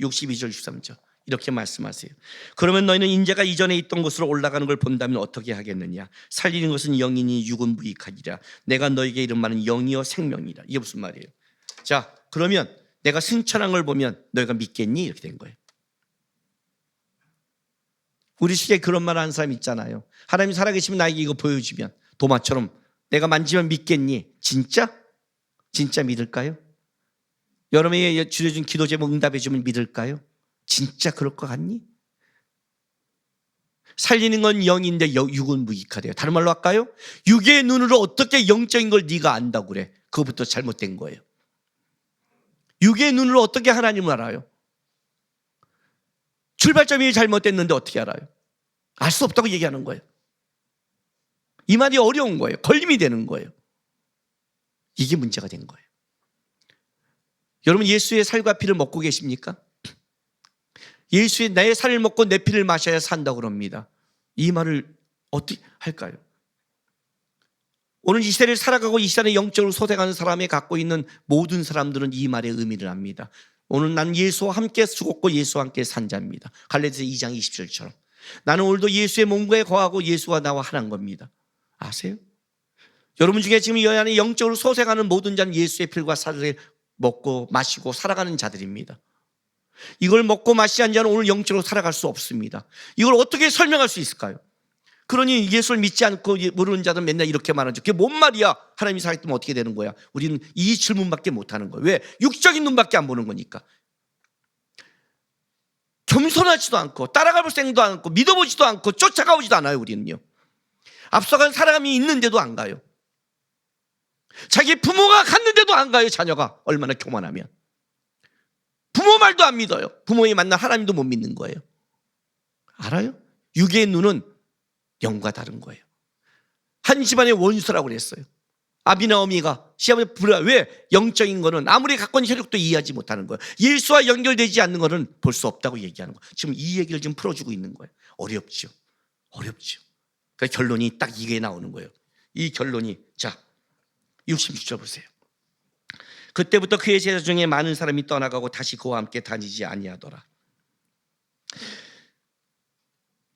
62절 63절 이렇게 말씀하세요. 그러면 너희는 인자가 이전에 있던 곳으로 올라가는 걸 본다면 어떻게 하겠느냐. 살리는 것은 영이니 육은 무익하니라. 내가 너에게 이른 말은 영이요 생명이라. 이게 무슨 말이에요? 자, 그러면 내가 승천한 걸 보면 너희가 믿겠니? 이렇게 된 거예요. 우리 시대에 그런 말 하는 사람 있잖아요. 하나님이 살아계시면 나에게 이거 보여주면 도마처럼 내가 만지면 믿겠니? 진짜 믿을까요? 여러분이 주려준 기도 제목 응답해 주면 믿을까요? 진짜 그럴 것 같니? 살리는 건 영인데 육은 무익하대요. 다른 말로 할까요? 육의 눈으로 어떻게 영적인 걸 네가 안다고 그래? 그거부터 잘못된 거예요. 육의 눈으로 어떻게 하나님을 알아요? 출발점이 잘못됐는데 어떻게 알아요? 알 수 없다고 얘기하는 거예요. 이 말이 어려운 거예요. 걸림이 되는 거예요. 이게 문제가 된 거예요. 여러분 예수의 살과 피를 먹고 계십니까? 예수의 내 살을 먹고 내 피를 마셔야 산다고 그럽니다. 이 말을 어떻게 할까요? 오늘 이 시대를 살아가고 이 시대에 영적으로 소생하는 사람이 갖고 있는 모든 사람들은 이 말의 의미를 압니다. 오늘 난 예수와 함께 죽었고 예수와 함께 산 자입니다. 갈라디아서 2장 27절처럼 나는 오늘도 예수의 몸에 거하고 예수와 나와 하나인 겁니다. 아세요? 여러분 중에 지금 이 안에 영적으로 소생하는 모든 자는 예수의 피와 살을 먹고 마시고 살아가는 자들입니다. 이걸 먹고 마시지 않는 자는 오늘 영적으로 살아갈 수 없습니다. 이걸 어떻게 설명할 수 있을까요? 그러니 예수를 믿지 않고 모르는 자들은 맨날 이렇게 말하죠. 그게 뭔 말이야? 하나님이 살아있으면 어떻게 되는 거야? 우리는 이 질문밖에 못하는 거예요. 왜? 육적인 눈밖에 안 보는 거니까. 겸손하지도 않고 따라가볼 생각도 않고 믿어보지도 않고 쫓아가보지도 않아요. 우리는요. 앞서간 사람이 있는데도 안 가요. 자기 부모가 갔는데도 안 가요. 자녀가 얼마나 교만하면. 부모 말도 안 믿어요. 부모의 만난 하나님도 못 믿는 거예요. 알아요? 육의 눈은 영과 다른 거예요. 한 집안의 원수라고 그랬어요. 아비나오미가 시아버지 불화. 왜? 영적인 거는 아무리 갖고 있는 혈육도 이해하지 못하는 거예요. 예수와 연결되지 않는 거는 볼 수 없다고 얘기하는 거예요. 지금 이 얘기를 지금 풀어주고 있는 거예요. 어렵죠. 어렵죠. 그 결론이 딱 이게 나오는 거예요. 이 결론이 자 66절 보세요. 그때부터 그의 제자 중에 많은 사람이 떠나가고 다시 그와 함께 다니지 아니하더라.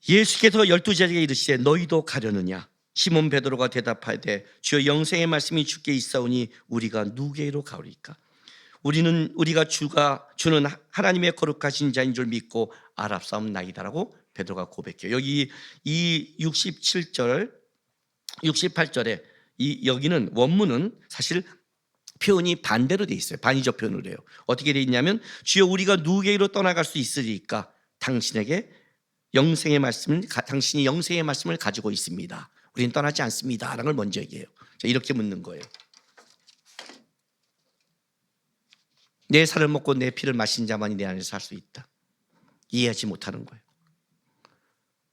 예수께서 12제자에게 이르시되 너희도 가려느냐? 시몬 베드로가 대답하되 주여 영생의 말씀이 주께 있사오니 우리가 누구에게로 가오리까? 우리가 주는 하나님의 거룩하신 자인 줄 믿고 알았사옵나이다라고 베드로가 고백해요. 여기 이 67절 68절에 여기는 원문은 사실 표현이 반대로 돼 있어요. 반의적 표현을 해요. 어떻게 돼 있냐면 주여 우리가 누구에게로 떠나갈 수 있으리까? 당신이 영생의 말씀을 가지고 있습니다. 우리는 떠나지 않습니다. 라는 걸 먼저 얘기해요. 자, 이렇게 묻는 거예요. 내 살을 먹고 내 피를 마신 자만이 내 안에서 살 수 있다. 이해하지 못하는 거예요.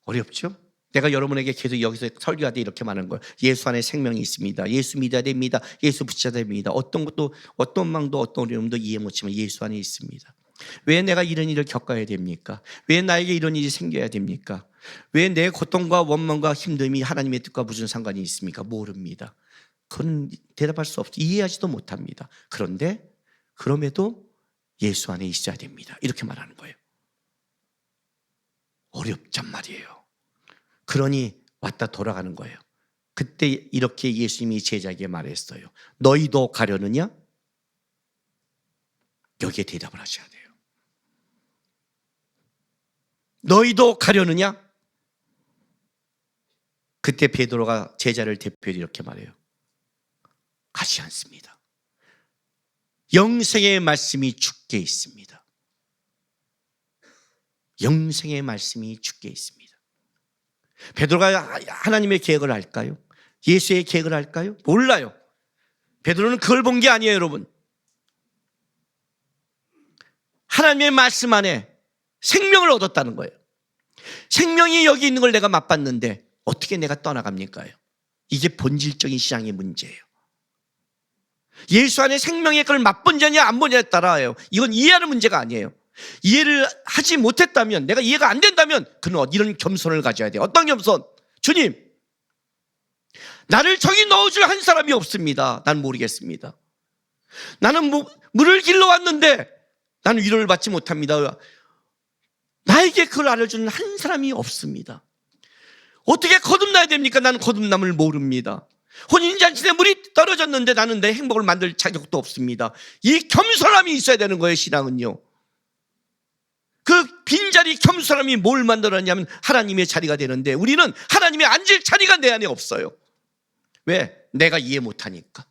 어렵죠? 내가 여러분에게 계속 여기서 설교할 때 이렇게 말하는 거예요. 예수 안에 생명이 있습니다. 예수 믿어야 됩니다. 예수 붙여야 됩니다. 어떤 것도 어떤 망도 어떤 어려움도 이해 못하지만 예수 안에 있습니다. 왜 내가 이런 일을 겪어야 됩니까? 왜 나에게 이런 일이 생겨야 됩니까? 왜 내 고통과 원망과 힘듦이 하나님의 뜻과 무슨 상관이 있습니까? 모릅니다. 그건 대답할 수 없죠. 이해하지도 못합니다. 그런데 그럼에도 예수 안에 있어야 됩니다. 이렇게 말하는 거예요. 어렵단 말이에요. 그러니 왔다 돌아가는 거예요. 그때 이렇게 예수님이 제자에게 말했어요. 너희도 가려느냐? 여기에 대답을 하셔야 돼요. 너희도 가려느냐? 그때 베드로가 제자를 대표해 이렇게 말해요. 가지 않습니다. 영생의 말씀이 주께 있습니다. 영생의 말씀이 주께 있습니다. 베드로가 하나님의 계획을 알까요? 예수의 계획을 알까요? 몰라요. 베드로는 그걸 본 게 아니에요, 여러분. 하나님의 말씀 안에 생명을 얻었다는 거예요. 생명이 여기 있는 걸 내가 맛봤는데 어떻게 내가 떠나갑니까요? 이게 본질적인 신앙의 문제예요. 예수 안에 생명의 그걸 맛본 자냐 안 본 자냐에 따라요. 이건 이해하는 문제가 아니에요. 이해를 하지 못했다면, 내가 이해가 안 된다면 그는 이런 겸손을 가져야 돼요. 어떤 겸손? 주님, 나를 저기 넣어줄 한 사람이 없습니다. 난 모르겠습니다. 나는 물을 길러 왔는데 나는 위로를 받지 못합니다. 나에게 그걸 알려주는 한 사람이 없습니다. 어떻게 거듭나야 됩니까? 나는 거듭남을 모릅니다. 혼인잔치에 물이 떨어졌는데 나는 내 행복을 만들 자격도 없습니다. 이 겸손함이 있어야 되는 거예요. 신앙은요. 그 빈자리 겸손함이 뭘 만들었냐면 하나님의 자리가 되는데 우리는 하나님의 앉을 자리가 내 안에 없어요. 왜? 내가 이해 못하니까.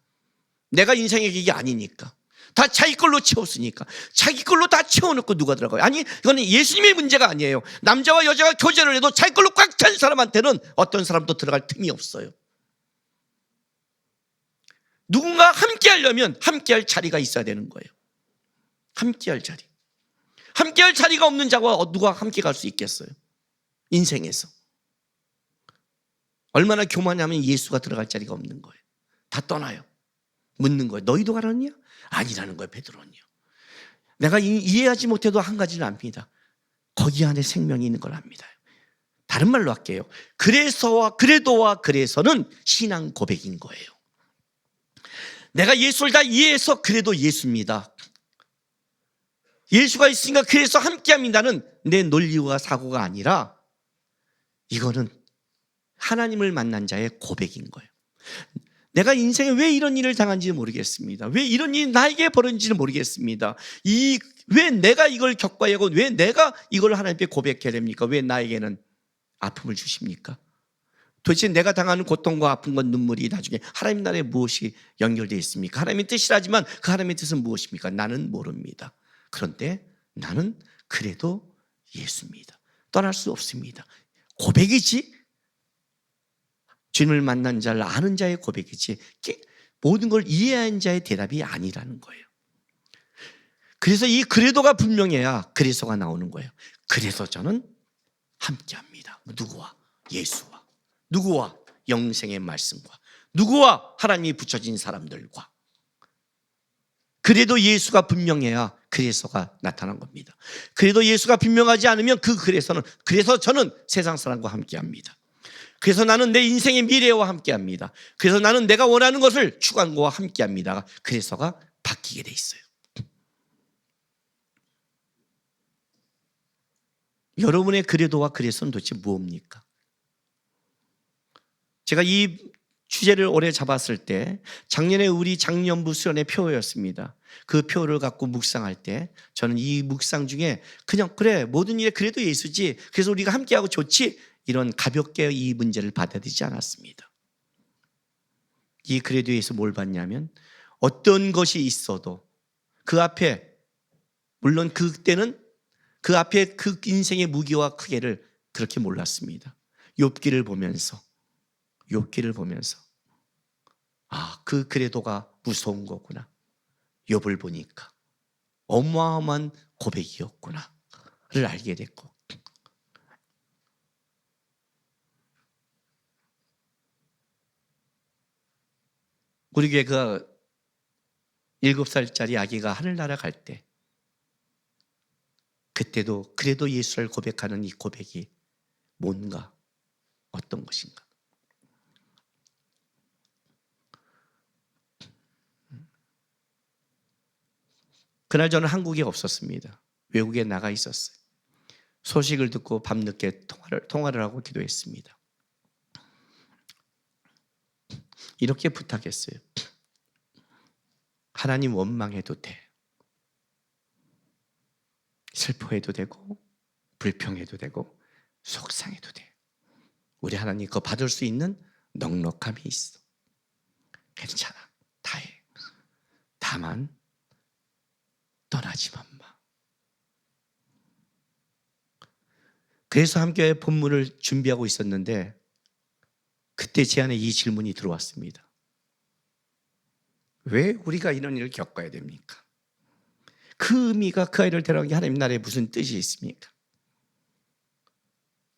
내가 인생의 길이 아니니까. 다 자기 걸로 채웠으니까. 자기 걸로 다 채워놓고 누가 들어가요? 아니, 이거는 예수님의 문제가 아니에요. 남자와 여자가 교제를 해도 자기 걸로 꽉 찬 사람한테는 어떤 사람도 들어갈 틈이 없어요. 누군가 함께 하려면 함께 할 자리가 있어야 되는 거예요. 함께 할 자리. 함께 할 자리가 없는 자와 누가 함께 갈 수 있겠어요? 인생에서. 얼마나 교만하면 예수가 들어갈 자리가 없는 거예요. 다 떠나요. 묻는 거예요. 너희도 가라냐? 아니라는 거예요. 베드로는요. 내가 이해하지 못해도 한 가지는 압니다. 거기 안에 생명이 있는 걸 압니다. 다른 말로 할게요. 그래서와 그래도와 그래서는 신앙 고백인 거예요. 내가 예수를 다 이해해서 그래도 예수입니다. 예수가 있으니까 그래서 함께합니다는 내 논리와 사고가 아니라 이거는 하나님을 만난 자의 고백인 거예요. 내가 인생에 왜 이런 일을 당한지 모르겠습니다. 왜 이런 일이 나에게 벌어진지는 모르겠습니다. 왜 내가 이걸 겪어야 하고 왜 내가 이걸 하나님께 고백해야 됩니까? 왜 나에게는 아픔을 주십니까? 도대체 내가 당하는 고통과 아픔과 눈물이 나중에 하나님 나라에 무엇이 연결되어 있습니까? 하나님의 뜻이라지만 그 하나님의 뜻은 무엇입니까? 나는 모릅니다. 그런데 나는 그래도 예수입니다. 떠날 수 없습니다. 고백이지, 주님을 만난 자를 아는 자의 고백이지 모든 걸 이해한 자의 대답이 아니라는 거예요. 그래서 이 그래도가 분명해야 그래서가 나오는 거예요. 그래서 저는 함께합니다. 누구와? 예수와. 누구와? 영생의 말씀과. 누구와? 하나님이 붙여진 사람들과. 그래도 예수가 분명해야 그래서가 나타난 겁니다. 그래도 예수가 분명하지 않으면 그래서 저는 세상 사람과 함께합니다. 그래서 나는 내 인생의 미래와 함께합니다. 그래서 나는 내가 원하는 것을 추구하는 것과 함께합니다. 그래서가 바뀌게 돼 있어요. 여러분의 그래도와 그래서는 도대체 무엇입니까? 제가 이 주제를 오래 잡았을 때 작년에 우리 장년부 수련의 표였습니다. 그 표를 갖고 묵상할 때 저는 이 묵상 중에 그냥 그래 모든 일에 그래도 예수지 그래서 우리가 함께하고 좋지 이런 가볍게 이 문제를 받아들이지 않았습니다. 이 그래도 예수 뭘 봤냐면 어떤 것이 있어도 그 앞에 물론 그때는 그 앞에 그 인생의 무게와 크기를 그렇게 몰랐습니다. 욥기를 보면서 그 그래도가 무서운 거구나. 욥을 보니까 어마어마한 고백이었구나를 알게 됐고 우리 교회 그 7살짜리 아기가 하늘나라 갈 때 그때도 그래도 예수를 고백하는 이 고백이 뭔가 어떤 것인가. 그날 저는 한국에 없었습니다. 외국에 나가 있었어요. 소식을 듣고 밤늦게 통화를 하고 기도했습니다. 이렇게 부탁했어요. 하나님 원망해도 돼. 슬퍼해도 되고 불평해도 되고 속상해도 돼. 우리 하나님 그거 받을 수 있는 넉넉함이 있어. 괜찮아. 다 해. 다만 떠나지만 마. 그래서 함께 본문을 준비하고 있었는데 그때 제 안에 이 질문이 들어왔습니다. 왜 우리가 이런 일을 겪어야 됩니까? 그 의미가 그 아이를 데려간 게 하나님 나라에 무슨 뜻이 있습니까?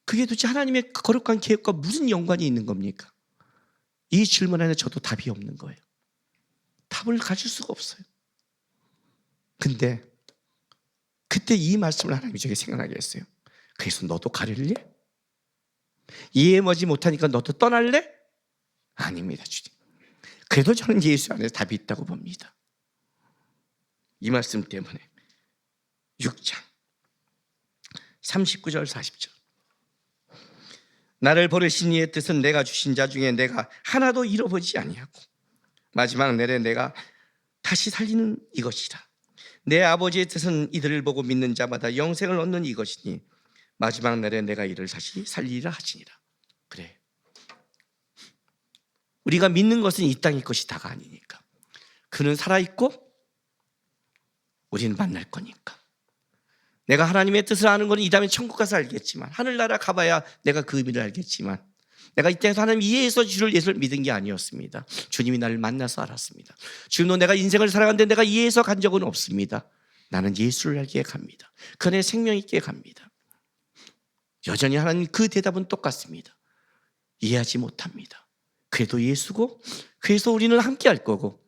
그게 도대체 하나님의 거룩한 계획과 무슨 연관이 있는 겁니까? 이 질문 안에 저도 답이 없는 거예요. 답을 가질 수가 없어요. 근데 그때 이 말씀을 하나님이 저에게 생각나게 했어요. 그래서 너도 가릴래? 이해하지 못하니까 너도 떠날래? 아닙니다, 주님. 그래도 저는 예수 안에 답이 있다고 봅니다. 이 말씀 때문에 6장 39절 40절 나를 버리신 이의 뜻은 내가 주신 자 중에 내가 하나도 잃어보지 아니하고 마지막 날에 내가 다시 살리는 이것이라. 내 아버지의 뜻은 이들을 보고 믿는 자마다 영생을 얻는 이것이니 마지막 날에 내가 이를 다시 살리리라 하시니라. 그래, 우리가 믿는 것은 이 땅의 것이 다가 아니니까. 그는 살아있고 우리는 만날 거니까. 내가 하나님의 뜻을 아는 것은 이 다음에 천국 가서 알겠지만 하늘나라 가봐야 내가 그 의미를 알겠지만 내가 이 땅에서 하나님 이해해서 주를 예수를 믿은 게 아니었습니다. 주님이 나를 만나서 알았습니다. 지금도 내가 인생을 살아가는데 내가 이해해서 간 적은 없습니다. 나는 예수를 알기에 갑니다. 그 안에 생명 있게 갑니다. 여전히 하나님 그 대답은 똑같습니다. 이해하지 못합니다. 그래도 예수고 그래서 우리는 함께 할 거고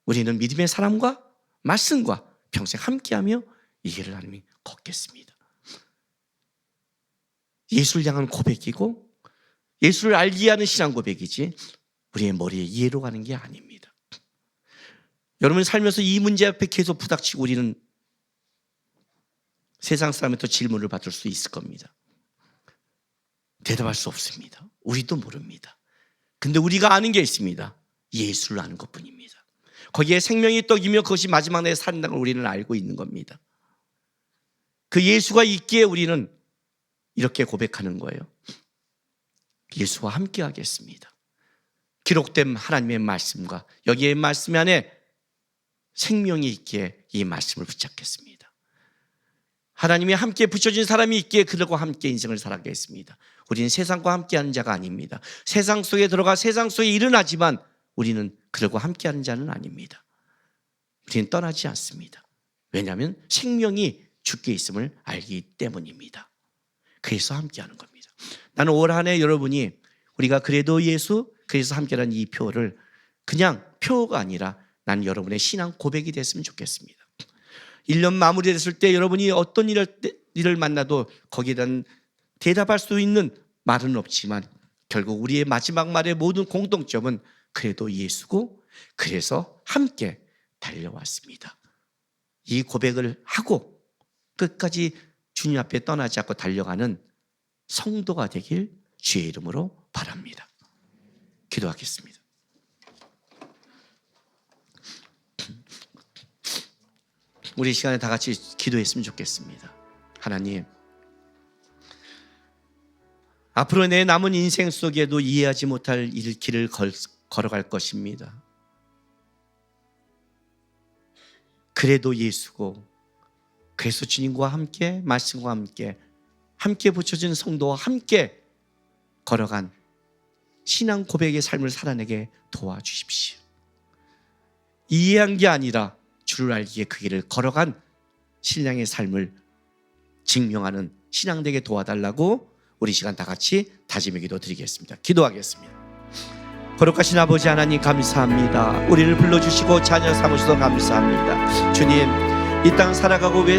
우리는 믿음의 사람과 말씀과 평생 함께하며 이 길을 하나님이 걷겠습니다. 예수를 향한 고백이고 예수를 알게 하는 신앙 고백이지 우리의 머리에 이해로 가는 게 아닙니다. 여러분 살면서 이 문제 앞에 계속 부닥치고 우리는 세상 사람한테 질문을 받을 수 있을 겁니다. 대답할 수 없습니다. 우리도 모릅니다. 근데 우리가 아는 게 있습니다. 예수를 아는 것뿐입니다. 거기에 생명이 떡이며 그것이 마지막 날에 산다는 걸 우리는 알고 있는 겁니다. 그 예수가 있기에 우리는 이렇게 고백하는 거예요. 예수와 함께 하겠습니다. 기록된 하나님의 말씀과 여기에 말씀 안에 생명이 있기에 이 말씀을 붙잡겠습니다. 하나님이 함께 붙여준 사람이 있기에 그들과 함께 인생을 살아가겠습니다. 우리는 세상과 함께하는 자가 아닙니다. 세상 속에 들어가 세상 속에 일어나지만 우리는 그들과 함께하는 자는 아닙니다. 우리는 떠나지 않습니다. 왜냐하면 생명이 주께 있음을 알기 때문입니다. 그래서 함께하는 겁니다. 나는 올 한 해 여러분이 우리가 그래도 예수 그래서 함께라는 이 표를 그냥 표가 아니라 난 여러분의 신앙 고백이 됐으면 좋겠습니다. 1년 마무리됐을 때 여러분이 어떤 일을 만나도 거기에 대한 대답할 수 있는 말은 없지만 결국 우리의 마지막 말의 모든 공통점은 그래도 예수고 그래서 함께 달려왔습니다. 이 고백을 하고 끝까지 주님 앞에 떠나지 않고 달려가는 성도가 되길 주의 이름으로 바랍니다. 기도하겠습니다. 우리 시간에 다 같이 기도했으면 좋겠습니다. 하나님, 앞으로 내 남은 인생 속에도 이해하지 못할 길을 걸어갈 것입니다. 그래도 예수고 그래서 주님과 함께 말씀과 함께 붙여진 성도와 함께 걸어간 신앙 고백의 삶을 살아내게 도와주십시오. 이해한 게 아니라 주를 알기에 그 길을 걸어간 신앙의 삶을 증명하는 신앙 되게 도와달라고 우리 시간 다 같이 다짐의 기도 드리겠습니다. 기도하겠습니다. 거룩하신 아버지 하나님 감사합니다. 우리를 불러주시고 자녀 삼으셔서 감사합니다. 주님, 이 땅 살아가고 왜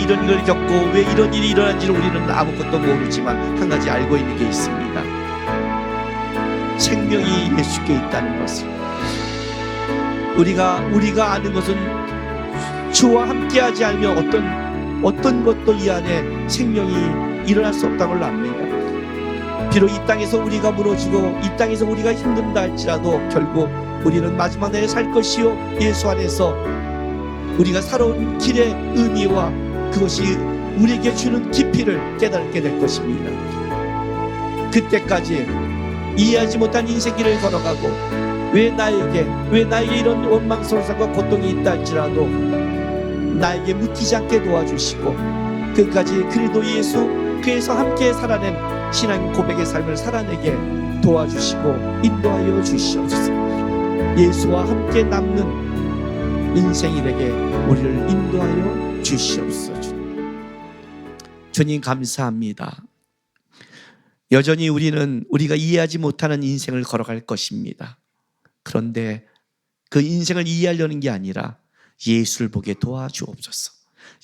이런 일을 겪고 왜 이런 일이 일어난지를 우리는 아무것도 모르지만 한 가지 알고 있는 게 있습니다. 생명이 예수께 있다는 것을 우리가 아는 것은 주와 함께하지 않으면 어떤 것도 이 안에 생명이 일어날 수 없다는 걸 압니다. 비록 이 땅에서 우리가 무너지고 이 땅에서 우리가 힘든다 할지라도 결국 우리는 마지막 날에 살 것이요 예수 안에서 우리가 살아온 길의 의미와 그것이 우리에게 주는 깊이를 깨닫게 될 것입니다. 그때까지 이해하지 못한 인생길을 걸어가고 왜 나에게 이런 원망스러움과 고통이 있다 할지라도 나에게 묶이지 않게 도와주시고 끝까지 그리도 예수 그에서 함께 살아낸 신앙 고백의 삶을 살아내게 도와주시고 인도하여 주시옵소서. 예수와 함께 남는 인생이 되게 우리를 인도하여 주시옵소서. 주님 감사합니다. 여전히 우리가 이해하지 못하는 인생을 걸어갈 것입니다. 그런데 그 인생을 이해하려는 게 아니라 예수를 보게 도와주옵소서.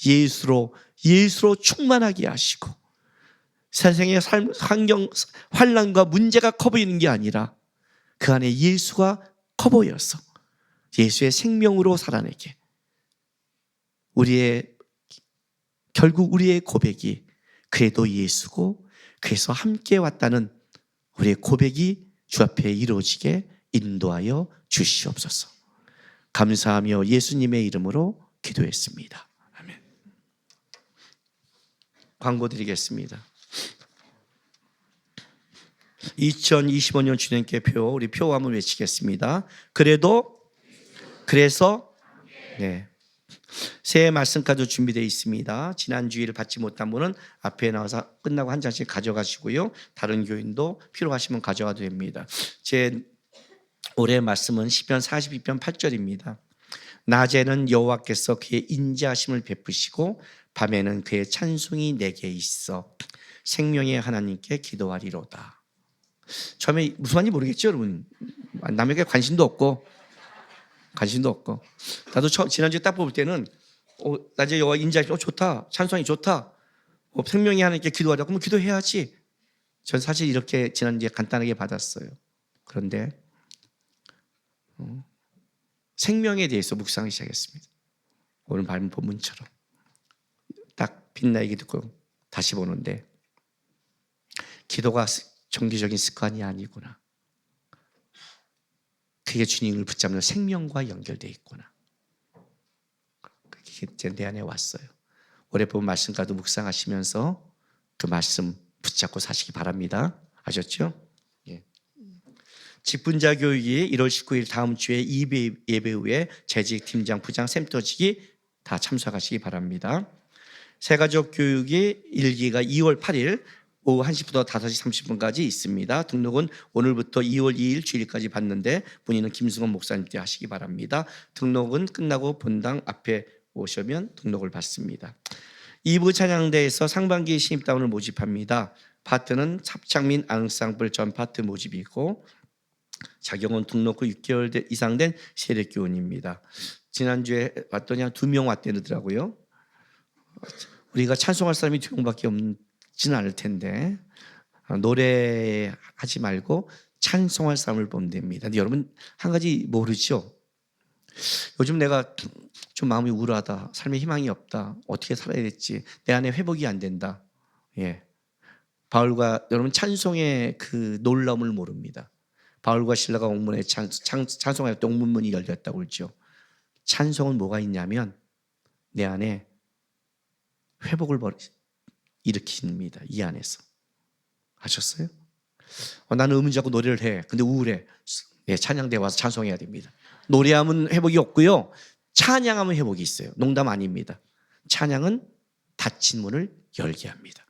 예수로 충만하게 하시고 세상의 환경, 환난과 문제가 커 보이는 게 아니라 그 안에 예수가 커 보여서 예수의 생명으로 살아내게 결국 우리의 고백이 그래도 예수고 그래서 함께 왔다는 우리의 고백이 주 앞에 이루어지게 인도하여 주시옵소서. 감사하며 예수님의 이름으로 기도했습니다. 아멘. 광고 드리겠습니다. 2025년 주년께표 우리 표 한번 외치겠습니다. 그래서 네. 새해 말씀 카드 준비되어 있습니다. 지난 주일 받지 못한 분은 앞에 나와서 끝나고 한 장씩 가져가시고요. 다른 교인도 필요하시면 가져가도 됩니다. 제 올해 말씀은 시편 42편 8절입니다. 낮에는 여호와께서 그의 인자하심을 베푸시고 밤에는 그의 찬송이 내게 있어 생명의 하나님께 기도하리로다. 처음에 무슨 말인지 모르겠죠, 여러분? 남에게 관심도 없고 나도 지난주에 딱 뽑을 때는 낮에 여호와 인자하시면 좋다. 찬송이 좋다. 생명의 하나님께 기도하자. 그러면 기도해야지. 전 사실 이렇게 지난주에 간단하게 받았어요. 그런데 생명에 대해서 묵상하기 시작했습니다. 오늘 말씀 본문처럼 딱 빛나게 듣고 다시 보는데 기도가 정기적인 습관이 아니구나. 그게 주님을 붙잡는 생명과 연결되어 있구나. 그게 내 안에 왔어요. 올해 본 말씀과도 묵상하시면서 그 말씀 붙잡고 사시기 바랍니다. 아셨죠? 예. 직분자 교육이 1월 19일 다음 주에 예배 후에 재직 팀장, 부장, 샘터직이 다 참석하시기 바랍니다. 새가족 교육이 1기가 2월 8일 오후 1시부터 5시 30분까지 있습니다. 등록은 오늘부터 2월 2일 주일까지 받는데 문의는 김승원 목사님께 하시기 바랍니다. 등록은 끝나고 본당 앞에 오시면 등록을 받습니다. 2부 찬양대에서 상반기 신입다운을 모집합니다. 파트는 합창민 앙상블 전 파트 모집이고 자격은 등록 후 6개월 이상 된 세력교원입니다. 지난주에 왔더니 한 2명 왔다더라고요. 우리가 찬송할 사람이 2명밖에 없지는 않을 텐데 노래하지 말고 찬송할 사람을 보면 됩니다. 근데 여러분 한 가지 모르죠? 요즘 내가 좀 마음이 우울하다. 삶에 희망이 없다. 어떻게 살아야 될지. 내 안에 회복이 안 된다. 예. 바울과 여러분 찬송의 그 놀라움을 모릅니다. 바울과 실라가 옥문에 찬송할 때 옥문문이 열렸다고 그러죠. 찬송은 뭐가 있냐면 내 안에 회복을 일으킵니다. 이 안에서. 아셨어요? 나는 의문자고 노래를 해. 근데 우울해. 예, 찬양대에 와서 찬송해야 됩니다. 노래하면 회복이 없고요. 찬양하면 회복이 있어요. 농담 아닙니다. 찬양은 닫힌 문을 열게 합니다.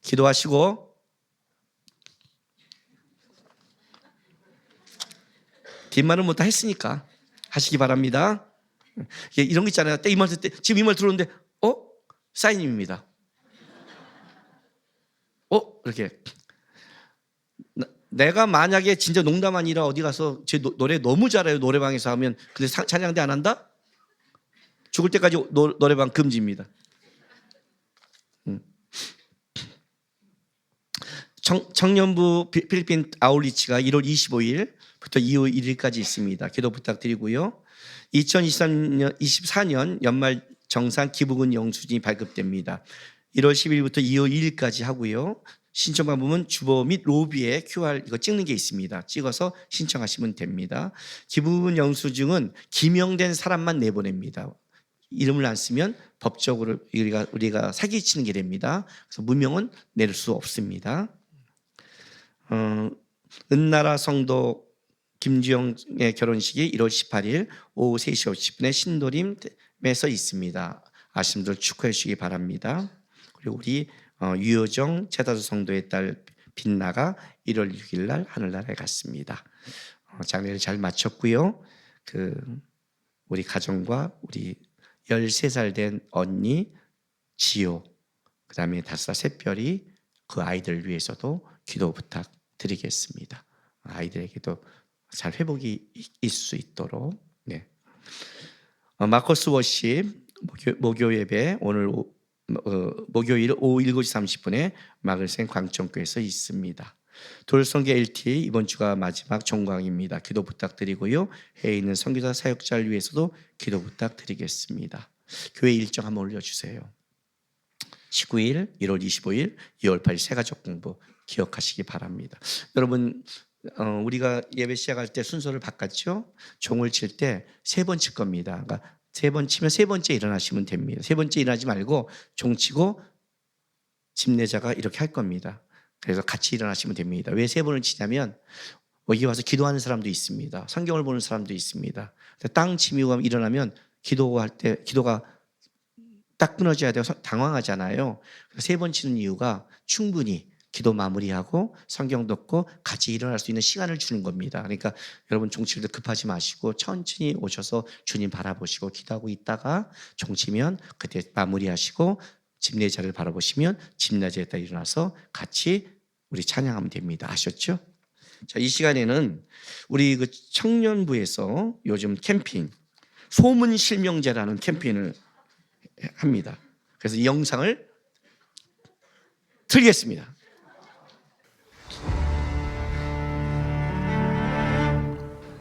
기도하시고 뒷말은 못 다 했으니까 하시기 바랍니다. 이런 거 있잖아요. 이 말 때 지금 이 말 들었는데 사인입니다. 이렇게 내가 만약에 진짜 농담 아니라 어디 가서 제 노래 너무 잘해요. 노래방에서 하면 근데 찬양대 안 한다? 죽을 때까지 노래방 금지입니다. 청년부 필리핀 아울리치가 1월 25일부터 2월 1일까지 있습니다. 기도 부탁드리고요. 2024년 연말 정산 기부금 영수증이 발급됩니다. 1월 10일부터 2월 2일까지 하고요. 신청 방법은 주보 및 로비에 QR 이거 찍는 게 있습니다. 찍어서 신청하시면 됩니다. 기부금 영수증은 기명된 사람만 내보냅니다. 이름을 안 쓰면 법적으로 우리가 사기치는 게 됩니다. 그래서 무명은 낼 수 없습니다. 은나라 성도 김주영의 결혼식이 1월 18일 오후 3시 50분에 신도림에서 있습니다. 아시는 분들 축하해 주시기 바랍니다. 그리고 우리 유효정 제다수 성도의 딸 빛나가 1월 6일 날 하늘나라에 갔습니다. 장례를 잘 마쳤고요. 우리 가정과 우리 13살 된 언니 지효, 그다음에 5살 샛별이 그 아이들 위해서도 기도 부탁드리겠습니다. 아이들에게도 잘 회복이 있을 수 있도록. 네. 마커스 워십 목요 예배 오늘 목요일 오후 7시 30분에 마글센 광천교회에서 있습니다. 돌성계 LT 이번 주가 마지막 종강입니다. 기도 부탁드리고요. 해에 있는 선교사 사역자를 위해서도 기도 부탁드리겠습니다. 교회 일정 한번 올려주세요. 19일, 1월 25일, 2월 8일 새가족 공부 기억하시기 바랍니다. 여러분 우리가 예배 시작할 때 순서를 바꿨죠. 종을 칠 때 3번 칠 겁니다. 그러니까 3번 치면 3번째 일어나시면 됩니다. 3번째 일어나지 말고 종 치고 집례자가 이렇게 할 겁니다. 그래서 같이 일어나시면 됩니다. 왜 3번을 치냐면 여기 와서 기도하는 사람도 있습니다. 성경을 보는 사람도 있습니다. 땅 치미고 일어나면 기도할 때 기도가 딱 끊어져야 돼서 당황하잖아요. 3번 치는 이유가 충분히 기도 마무리하고 성경 듣고 같이 일어날 수 있는 시간을 주는 겁니다. 그러니까 여러분 종칠도 급하지 마시고 천천히 오셔서 주님 바라보시고 기도하고 있다가 종치면 그때 마무리하시고 집례자를 바라보시면 집례자에 따라 일어나서 같이 우리 찬양하면 됩니다. 아셨죠? 자, 이 시간에는 우리 청년부에서 요즘 캠핑 소문실명제라는 캠페인을 합니다. 그래서 이 영상을 틀겠습니다.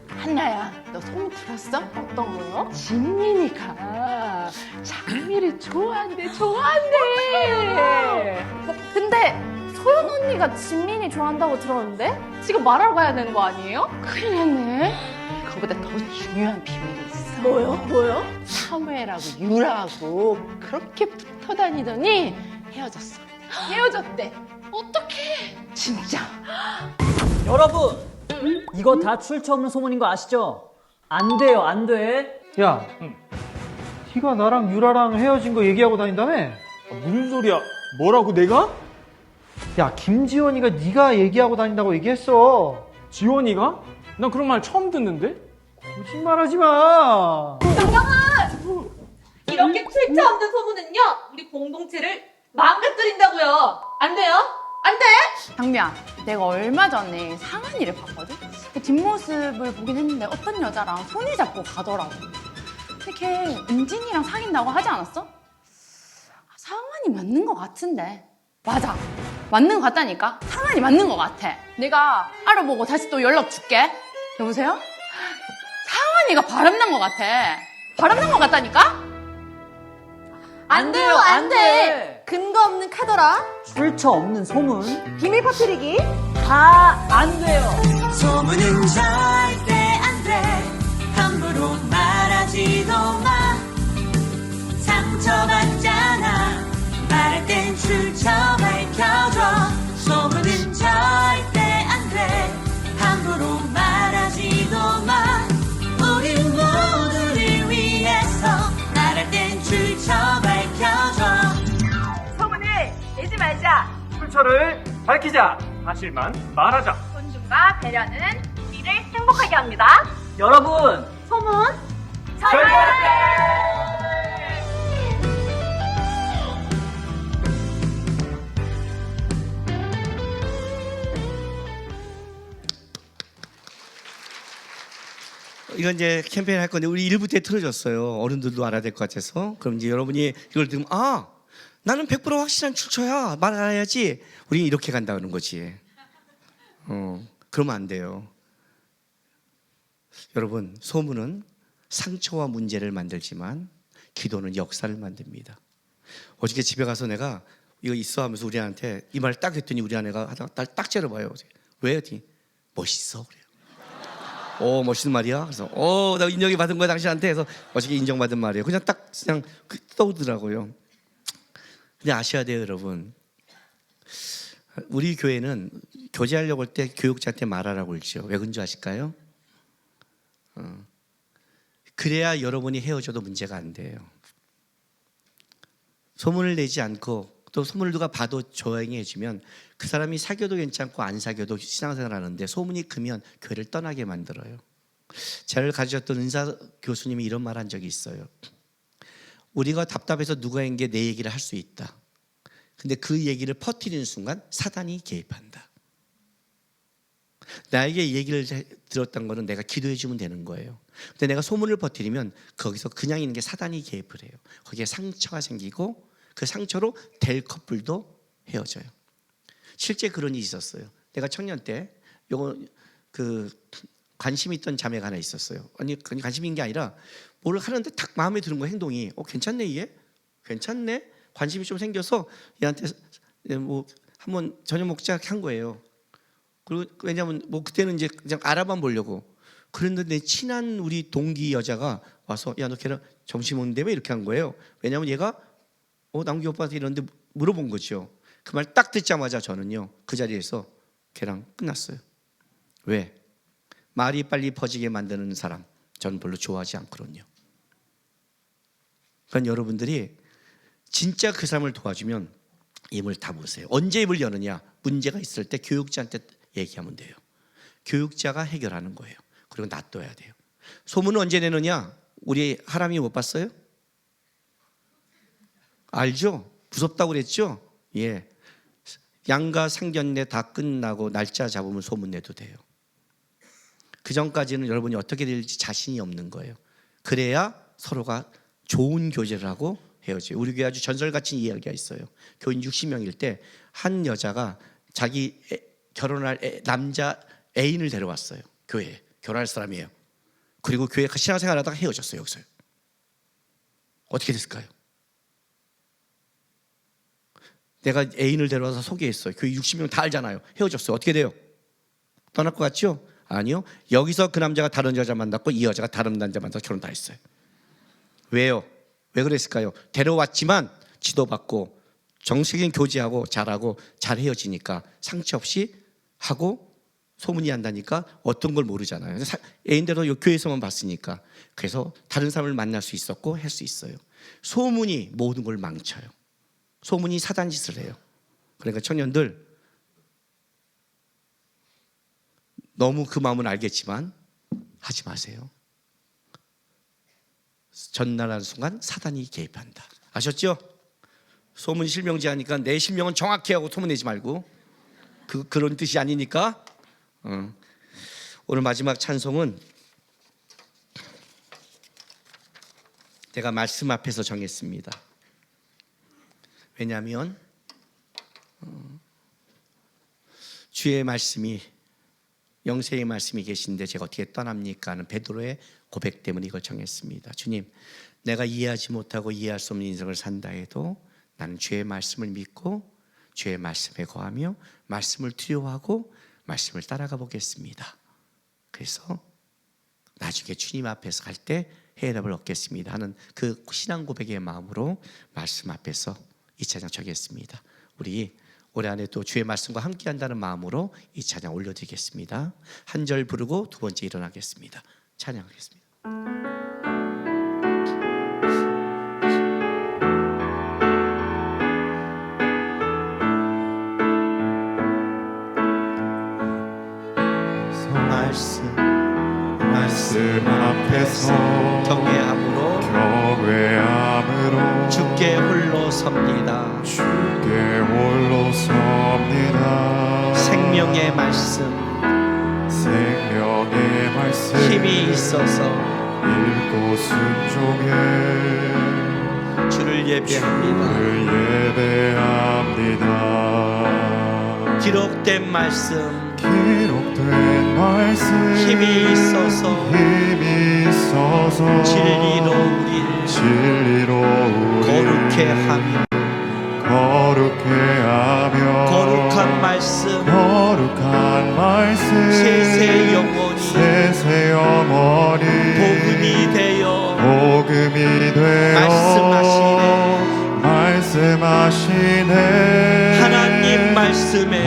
한나야, 너 소문 들었어? 어떤 거요? 진민이가 장미를 좋아한대. 근데 소연 언니가 진민이 좋아한다고 들었는데? 지금 말하러 가야 되는 거 아니에요? 큰일 났네. 그거보다 더 중요한 비밀이 있어. 뭐요? 사무엘하고 유라하고 그렇게 붙어 다니더니 헤어졌어. 헤어졌대. 어떡해. 진짜. 여러분, 이거 다 출처 없는 소문인 거 아시죠? 안 돼요, 안 돼. 야, 네가 나랑 유라랑 헤어진 거 얘기하고 다닌다며? 무슨 소리야? 뭐라고 내가? 야, 김지원이가 네가 얘기하고 다닌다고 얘기했어. 지원이가? 난 그런 말 처음 듣는데? 거짓말하지 마. 이렇게 출처 없는 소문은요, 우리 공동체를 망가뜨린다고요. 안 돼요? 안 돼! 장미야, 내가 얼마 전에 상한이를 봤거든? 그 뒷모습을 보긴 했는데 어떤 여자랑 손을 잡고 가더라고. 근데 걔 은진이랑 사귄다고 하지 않았어? 상한이 맞는 것 같은데. 맞아. 맞는 것 같다니까. 상한이 맞는 것 같아. 내가 알아보고 다시 또 연락 줄게. 여보세요? 상한이가 바람난 것 같아. 바람난 것 같다니까? 안 돼요, 안 돼! 근거 없는 카더라. 출처 없는 소문 비밀 퍼뜨리기. 다 안 돼요. 소문은 절대 안 돼. 함부로 말하지도 마. 상처받잖아. 말할 땐 출처 밝혀줘. 소문은 절대 안 돼. 함부로 말하지도 마. 우리 모두를 위해서 말할 땐 출처 밝혀줘. 소문을 내지 말자. 출처를 밝히자. 사실만 말하자. 존중과 배려는 우리를 행복하게 합니다. 여러분, 소문 절대 이건 이제 캠페인 할 건데 우리 1부 때 틀어줬어요. 어른들도 알아야 될 것 같아서. 그럼 이제 여러분이 이걸 들으면 아, 나는 100% 확실한 출처야. 말해야지. 우리 이렇게 간다는 거지. 그러면 안 돼요. 여러분, 소문은 상처와 문제를 만들지만 기도는 역사를 만듭니다. 어저께 집에 가서 내가 이거 있어 하면서 우리 아내한테 이 말 딱 했더니 우리 아내가 하다가 날 딱 째려봐요. 왜? 했더니 멋있어 그래요. 멋있는 말이야. 그래서 나 인정이 받은 거야 당신한테. 해서 어저께 인정받은 말이에요. 그냥 딱 그냥 떠오르더라고요. 근데 아셔야 돼요, 여러분. 우리 교회는 교제하려고 할 때 교육자한테 말하라고 그러죠. 왜 그런지 아실까요? 그래야 여러분이 헤어져도 문제가 안 돼요. 소문을 내지 않고 또 소문을 누가 봐도 조용히 해주면 그 사람이 사귀어도 괜찮고 안 사귀어도 신앙생활 하는데 소문이 크면 교회를 떠나게 만들어요. 저를 가르쳤던 은사 교수님이 이런 말 한 적이 있어요. 우리가 답답해서 누구에게 내 얘기를 할 수 있다. 근데 그 얘기를 퍼뜨리는 순간 사단이 개입한다. 나에게 얘기를 들었던 거는 내가 기도해 주면 되는 거예요. 근데 내가 소문을 퍼뜨리면 거기서 그냥 있는 게 사단이 개입을 해요. 거기에 상처가 생기고 그 상처로 될 커플도 헤어져요. 실제 그런 일이 있었어요. 내가 청년 때 관심 있던 자매가 하나 있었어요. 아니 관심인 게 아니라 뭘 하는데 딱 마음에 드는 거 행동이 괜찮네 얘? 괜찮네? 관심이 좀 생겨서 얘한테 뭐 한번 저녁 먹자 한 거예요. 그리고 왜냐면 뭐 그때는 이제 그냥 알아만 보려고. 그런데 내 친한 우리 동기 여자가 와서 야 너 걔랑 점심 먹는데 왜 이렇게 한 거예요? 왜냐면 얘가 남기 오빠한테 이러는데 물어본 거죠. 그 말 딱 듣자마자 저는요 그 자리에서 걔랑 끝났어요. 왜? 말이 빨리 퍼지게 만드는 사람 저는 별로 좋아하지 않거든요. 그러니까 여러분들이 진짜 그 사람을 도와주면 입을 다 보세요. 언제 입을 여느냐? 문제가 있을 때 교육자한테 얘기하면 돼요. 교육자가 해결하는 거예요. 그리고 놔둬야 돼요. 소문은 언제 내느냐? 우리 하람이 못 봤어요? 알죠? 무섭다고 그랬죠? 예. 양가 상견례 다 끝나고 날짜 잡으면 소문 내도 돼요. 그 전까지는 여러분이 어떻게 될지 자신이 없는 거예요. 그래야 서로가 좋은 교제를 하고 헤어져요. 우리 교회 아주 전설같이 이야기가 있어요. 교인 60명일 때 한 여자가 자기 결혼할 남자 애인을 데려왔어요. 교회에 결혼할 사람이에요. 그리고 교회 신앙생활하다가 헤어졌어요. 여기서요. 어떻게 됐을까요? 내가 애인을 데려와서 소개했어요. 교회 60명 다 알잖아요. 헤어졌어요. 어떻게 돼요? 떠날 것 같죠? 아니요. 여기서 그 남자가 다른 여자 만났고 이 여자가 다른 남자 만나서 결혼 다 했어요. 왜요? 왜 그랬을까요? 데려왔지만 지도받고 정식인 교제하고 잘하고 잘 헤어지니까 상처 없이 하고 소문이 난다니까 어떤 걸 모르잖아요. 애인대로 교회에서만 봤으니까. 그래서 다른 사람을 만날 수 있었고 할 수 있어요. 소문이 모든 걸 망쳐요. 소문이 사단 짓을 해요. 그러니까 청년들 너무 그 마음은 알겠지만 하지 마세요. 전날하는 순간 사단이 개입한다. 아셨죠? 소문 실명제 하니까 내 실명은 정확히 하고 소문내지 말고 그런 뜻이 아니니까. 오늘 마지막 찬송은 제가 말씀 앞에서 정했습니다. 왜냐하면 주의 말씀이 영생의 말씀이 계신데 제가 어떻게 떠납니까 하는 베드로의 고백 때문에 이걸 정했습니다. 주님, 내가 이해하지 못하고 이해할 수 없는 인생을 산다 해도 나는 주의 말씀을 믿고 주의 말씀에 거하며 말씀을 두려워하고 말씀을 따라가 보겠습니다. 그래서 나중에 주님 앞에서 갈 때 해답을 얻겠습니다 하는 그 신앙 고백의 마음으로 말씀 앞에서 이 찬양 정했습니다. 우리 올해 안에 또 주의 말씀과 함께 한다는 마음으로 이 찬양 올려드리겠습니다. 한 절 부르고 두 번째 일어나겠습니다. 찬양하겠습니다. 말씀 앞에서 경외함으로 주께 홀로 섭니다. 주께 홀로 섭니다. 생명의 말씀 힘이 있어서 읽고 순종해 주를 예배합니다. 기록된 말씀 힘이 있어서 진리로 우리를 거룩해 하며 거룩한 말씀 세세 영원히 복음이 되어 말씀하시네 하나님 말씀에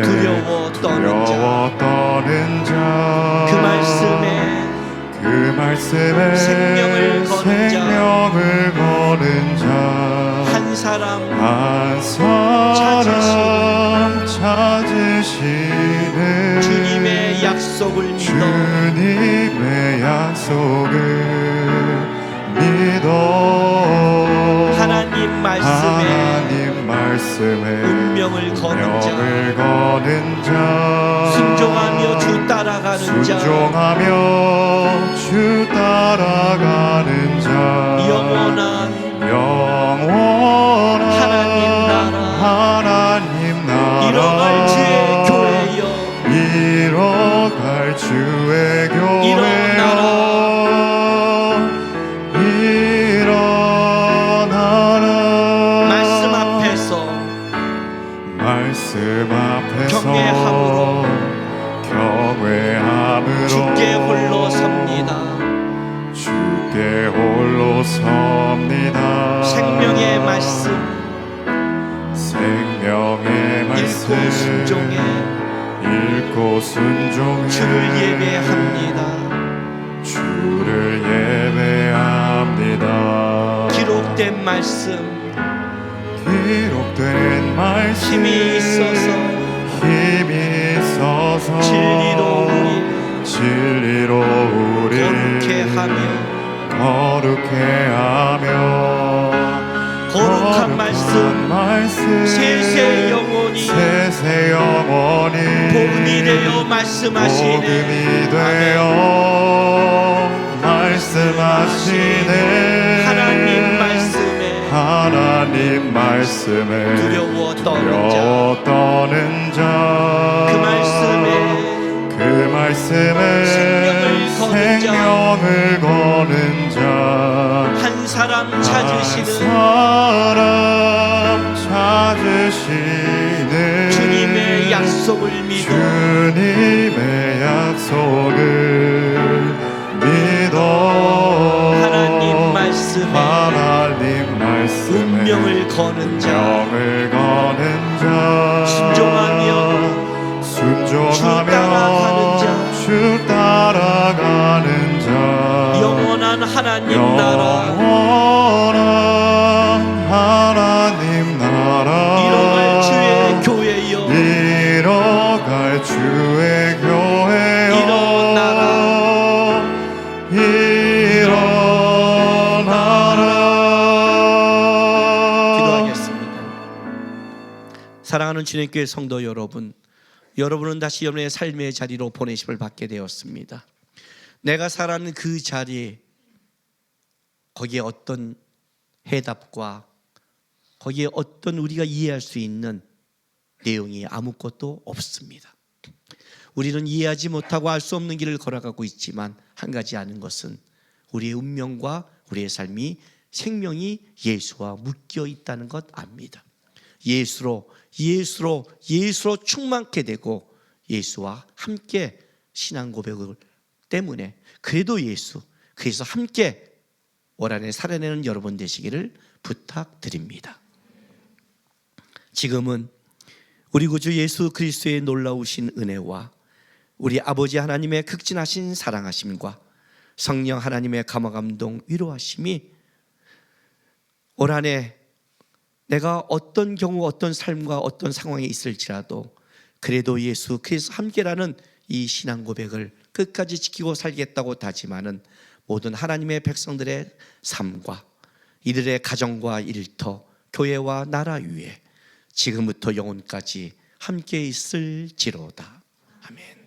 두려워 떠는 자 그 말씀에 생명을 거는 자 한 사람 찾으시는 주님의 약속을 믿어 하나님 말씀에 운명을 거는 자 순종하며 주 따라가는 자 영원한 하나님 나라 이뤄갈 주의 교회여 일어나라 말씀 앞에서 경외함으로 주께 홀로 섭니다. 생명의 말씀 읽고 순종해 주를 예배합니다. 기록된 말씀 힘이 있어서 진리로 우리 거룩해 하며 거룩한 말씀 세세 영원히 복음이 되어 말씀하시네 하나님 말씀에 두려워 떠는 두려워 떠는 자, 자 그 말씀에 그 말씀에 생명을 거는 자 한 사람 한 찾으시는 사람 찾으시는 주님의 약속을 믿어 주님의 약속을 믿어 하나님 말씀에 하나님 말씀에 운명을 거는 자 운명을 거는 자 순종하며 주 따라가는 자 영원한 하나님 나라 영원한 하나님 나라 이뤄갈 주의 교회여 이뤄갈 주의 교회여 일어나라. 기도하겠습니다. 사랑하는 주님의 교회 성도 여러분, 여러분은 다시 여러분의 삶의 자리로 보내심을 받게 되었습니다. 내가 살아가는 그 자리에 거기에 어떤 해답과 거기에 어떤 우리가 이해할 수 있는 내용이 아무것도 없습니다. 우리는 이해하지 못하고 알 수 없는 길을 걸어가고 있지만 한 가지 아는 것은 우리의 운명과 우리의 삶이 생명이 예수와 묶여 있다는 것 압니다. 예수로 충만케 되고 예수와 함께 신앙 고백을 때문에 그래도 그래서 함께 올 한해 살아내는 여러분 되시기를 부탁드립니다. 지금은 우리 구주 예수 그리스도의 놀라우신 은혜와 우리 아버지 하나님의 극진하신 사랑하심과 성령 하나님의 감화감동 위로하심이 올 한해 내가 어떤 경우 어떤 삶과 어떤 상황에 있을지라도 그래도 예수 그리스도 함께라는 이 신앙 고백을 끝까지 지키고 살겠다고 다짐하는 모든 하나님의 백성들의 삶과 이들의 가정과 일터, 교회와 나라 위에 지금부터 영원까지 함께 있을지로다. 아멘.